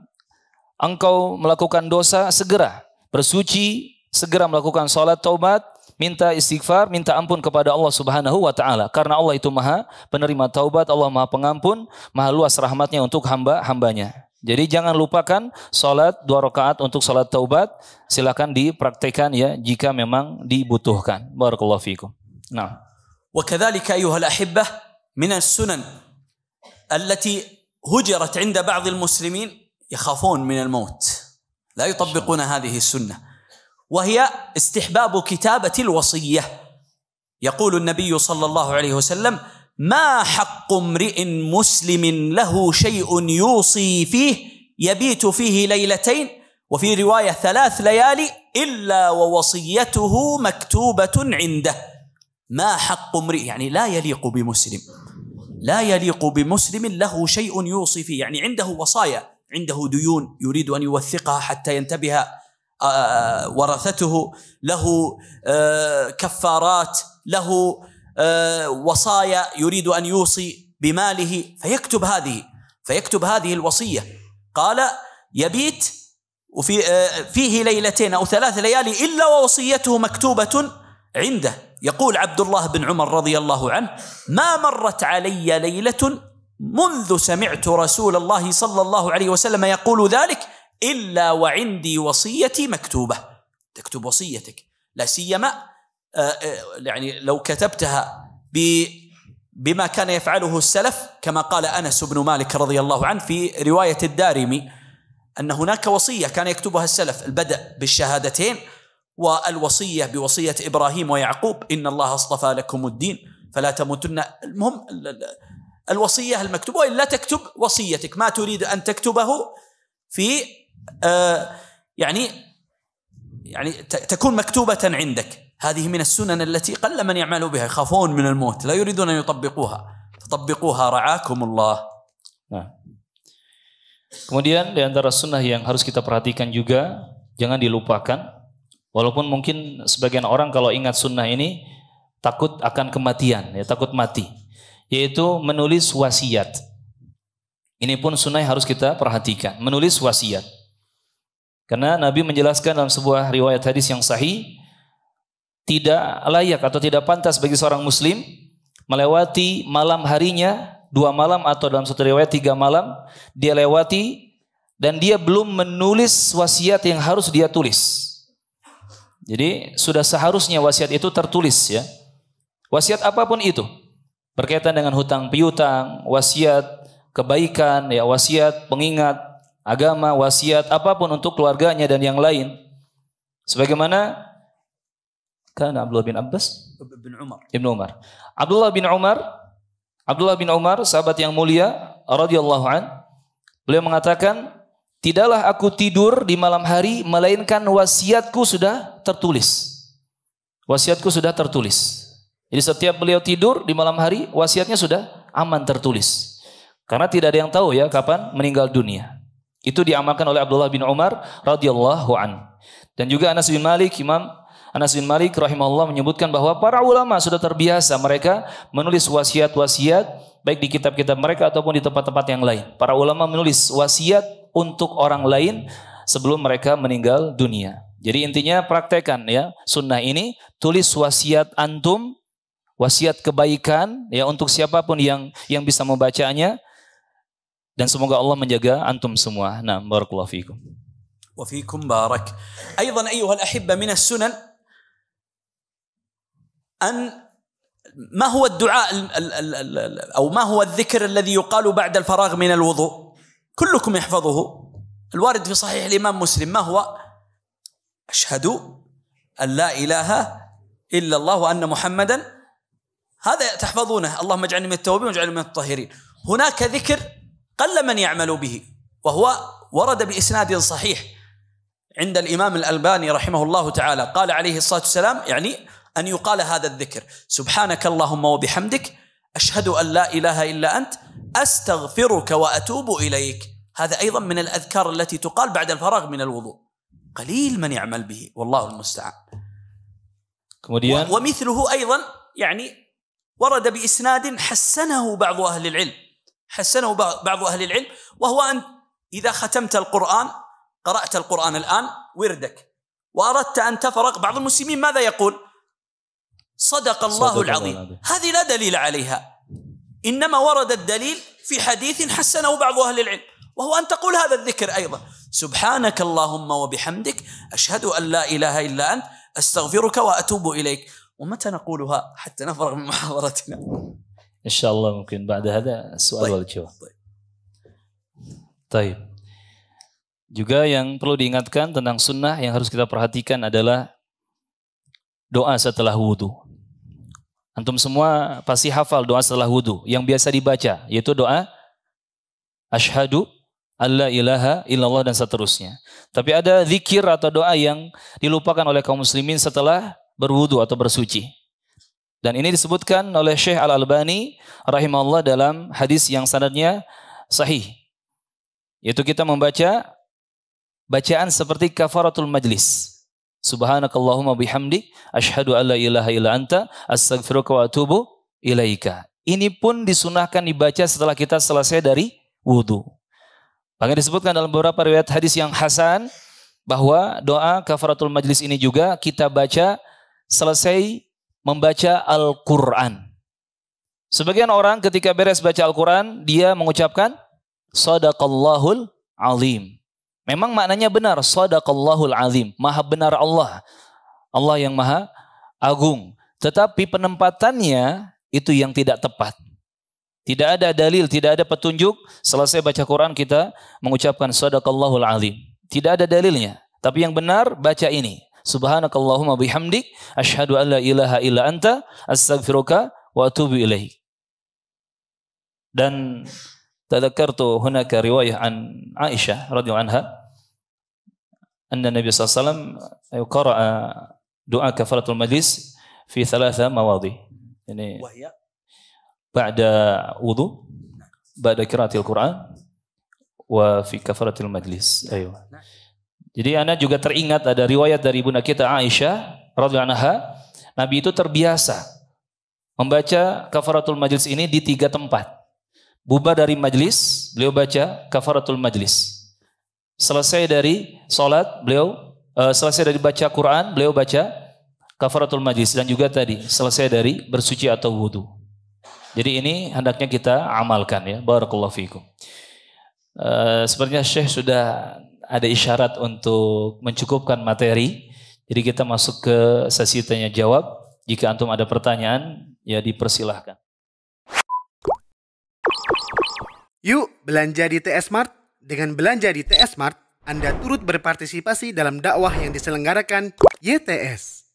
engkau melakukan dosa, segera bersuci, segera melakukan salat taubat, minta istighfar, minta ampun kepada Allah Subhanahu wa taala. Karena Allah itu Maha penerima taubat, Allah Maha pengampun, Maha luas rahmatnya untuk hamba-hambanya. Jadi jangan lupakan salat 2 rakaat untuk salat taubat, silakan dipraktikkan ya jika memang dibutuhkan. Barakallahu fiikum. Nah, وكذلك أيها الأحبة من السنن التي هجرت عند بعض المسلمين يخافون من الموت لا يطبقون هذه السنة وهي استحباب كتابة الوصية. يقول النبي صلى الله عليه وسلم ما حق امرئ مسلم له شيء يوصي فيه يبيت فيه ليلتين وفي رواية 3 ليالي إلا ووصيته مكتوبة عنده. ما حق امرئ يعني لا يليق بمسلم له شيء يوصي فيه، يعني عنده وصايا، عنده ديون يريد أن يوثقها حتى ينتبه ورثته، له كفارات، له وصايا يريد أن يوصي بماله فيكتب هذه الوصية. قال يبيت فيه ليلتين أو 3 ليالي إلا ووصيته مكتوبة عنده. يقول عبد الله بن عمر رضي الله عنه ما مرت علي ليلة منذ سمعت رسول الله صلى الله عليه وسلم يقول ذلك إلا وعندي وصيتي مكتوبة. تكتب وصيتك، لا سيما يعني لو كتبتها بما كان يفعله السلف كما قال أنس بن مالك رضي الله عنه في رواية الدارمي أن هناك وصية كان يكتبها السلف، البدء بالشهادتين والوصية بوصية إبراهيم ويعقوب إن الله اصطفى لكم الدين فلا تموتن. المهم الوصية المكتوبة، وإلا تكتب وصيتك ما تريد أن تكتبه في يعني تكون مكتوبة عندك. هذه من السنن التي قل من يعمل بها، يخافون من الموت لا يريدون أن يطبقوها، فطبقوها رعاكم الله. Nah, kemudian di antara sunnah yang harus kita perhatikan juga, jangan dilupakan. Walaupun mungkin sebagian orang kalau ingat sunnah ini takut akan kematian, ya, takut mati, yaitu menulis wasiat. Ini pun sunnah yang harus kita perhatikan, menulis wasiat. Karena Nabi menjelaskan dalam sebuah riwayat hadis yang sahih, tidak layak atau tidak pantas bagi seorang muslim melewati malam harinya 2 malam atau dalam satu riwayat 3 malam dia lewati dan dia belum menulis wasiat yang harus dia tulis. Jadi sudah seharusnya wasiat itu tertulis, ya. Wasiat apapun itu, berkaitan dengan hutang piutang, wasiat kebaikan, ya, wasiat pengingat agama, wasiat apapun untuk keluarganya dan yang lain. Sebagaimana kan Abdullah bin Abbas, Ibnu Umar. Abdullah bin Umar, sahabat yang mulia radhiyallahu an, beliau mengatakan, tidaklah aku tidur di malam hari melainkan wasiatku sudah tertulis. Wasiatku sudah tertulis. Jadi setiap beliau tidur di malam hari, wasiatnya sudah aman tertulis. Karena tidak ada yang tahu, ya, kapan meninggal dunia. Itu diamalkan oleh Abdullah bin Umar radhiyallahu an. Dan juga Anas bin Malik, Imam Anas bin Malik rahimahullah menyebutkan bahwa para ulama sudah terbiasa mereka menulis wasiat-wasiat baik di kitab-kitab mereka ataupun di tempat-tempat yang lain. Para ulama menulis wasiat untuk orang lain sebelum mereka meninggal dunia. Jadi intinya praktekan, ya, sunnah ini, tulis wasiat antum, wasiat kebaikan, ya, untuk siapapun yang bisa membacanya, dan semoga Allah menjaga antum semua. Nah, barakallahu fikum. Wa fikum barak. Aidan ayuha al-ahibba min as-sunan ما هو الدعاء أو ما هو الذكر الذي يقال بعد الفراغ من الوضوء؟ كلكم يحفظه، الوارد في صحيح الإمام مسلم. ما هو؟ أشهد أن لا إله إلا الله وأن محمدا، هذا تحفظونه، اللهم اجعلني من التوابين واجعلني من الطاهرين. هناك ذكر قل من يعمل به، وهو ورد بإسناد صحيح عند الإمام الألباني رحمه الله تعالى، قال عليه الصلاة والسلام، يعني أن يقال هذا الذكر: سبحانك اللهم وبحمدك أشهد أن لا إله إلا أنت أستغفرك وأتوب إليك. هذا أيضا من الأذكار التي تقال بعد الفراغ من الوضوء، قليل من يعمل به، والله المستعان. ومثله أيضا يعني ورد بإسناد حسنه بعض أهل العلم، وهو أن إذا ختمت القرآن، قرأت القرآن الآن وردك، وأردت أن تفرغ، بعض المسلمين ماذا يقول؟ صدق الله العظيم. هذه لا دليل عليها، إنما ورد الدليل في حديث حسنه بعض أهل العلم، وهو أن تقول هذا الذكر أيضا: سبحانك اللهم وبحمدك أشهد أن لا إله إلا أنت أستغفرك وأتوب إليك. ومتى نقولها حتى نفرغ من محاضرتنا؟ إن شاء الله ممكن بعد هذا السؤال والجواب. طيب. Juga yang perlu diingatkan tentang sunnah yang harus kita perhatikan adalah doa setelah wudhu. Antum semua pasti hafal doa setelah wudhu yang biasa dibaca, yaitu doa asyhadu alla ilaha illallah dan seterusnya. Tapi ada zikir atau doa yang dilupakan oleh kaum muslimin setelah berwudhu atau bersuci. Dan ini disebutkan oleh Syekh Al-Albani rahimahullah dalam hadis yang sanadnya sahih. Yaitu kita membaca bacaan seperti kafaratul majlis. Subhanakallahumma bihamdik asyhadu alla ilaha illa anta astaghfiruka wa atubu ilaika. Ini pun disunahkan dibaca setelah kita selesai dari wudu. Bahkan disebutkan dalam beberapa riwayat hadis yang hasan bahwa doa kafaratul majlis ini juga kita baca selesai membaca Al-Quran. Sebagian orang ketika beres baca Al-Quran dia mengucapkan Sadaqallahul Azim. Memang maknanya benar, Sadaqallahul Azim, maha benar Allah, Allah yang maha agung. Tetapi penempatannya itu yang tidak tepat. Tidak ada dalil, tidak ada petunjuk selesai baca Quran kita mengucapkan Sadaqallahul Azim. Tidak ada dalilnya. Tapi yang benar baca ini. Subhanakallahumma bihamdik asyhadu an la ilaha illa anta astaghfiruka wa atubu ilaik. Dan tadzakartu hunaka riwayah an Aisyah radhiyallahu anha anna Nabi sallallahu alaihi wasallam qara'a doa kafaratul majlis fi 3 mawadhi. Ini ba'da wudu, ba'da qiraatil Quran, wa fi kafaratil majlis. Ayo. Jadi ana juga teringat ada riwayat dari ibunda kita Aisyah radhiyallahu anha, Nabi itu terbiasa membaca kafaratul majlis ini di 3 tempat. Bubar dari majlis, beliau baca kafaratul majlis. Selesai dari salat, selesai dari baca Quran, beliau baca kafaratul majlis, dan juga tadi selesai dari bersuci atau wudu. Jadi ini hendaknya kita amalkan ya. Barakallahu fiikum. Sepertinya Syekh sudah ada isyarat untuk mencukupkan materi. Jadi kita masuk ke sesi tanya jawab. Jika antum ada pertanyaan, ya dipersilahkan. Yuk belanja di TS Mart. Dengan belanja di TS Mart, Anda turut berpartisipasi dalam dakwah yang diselenggarakan YTS.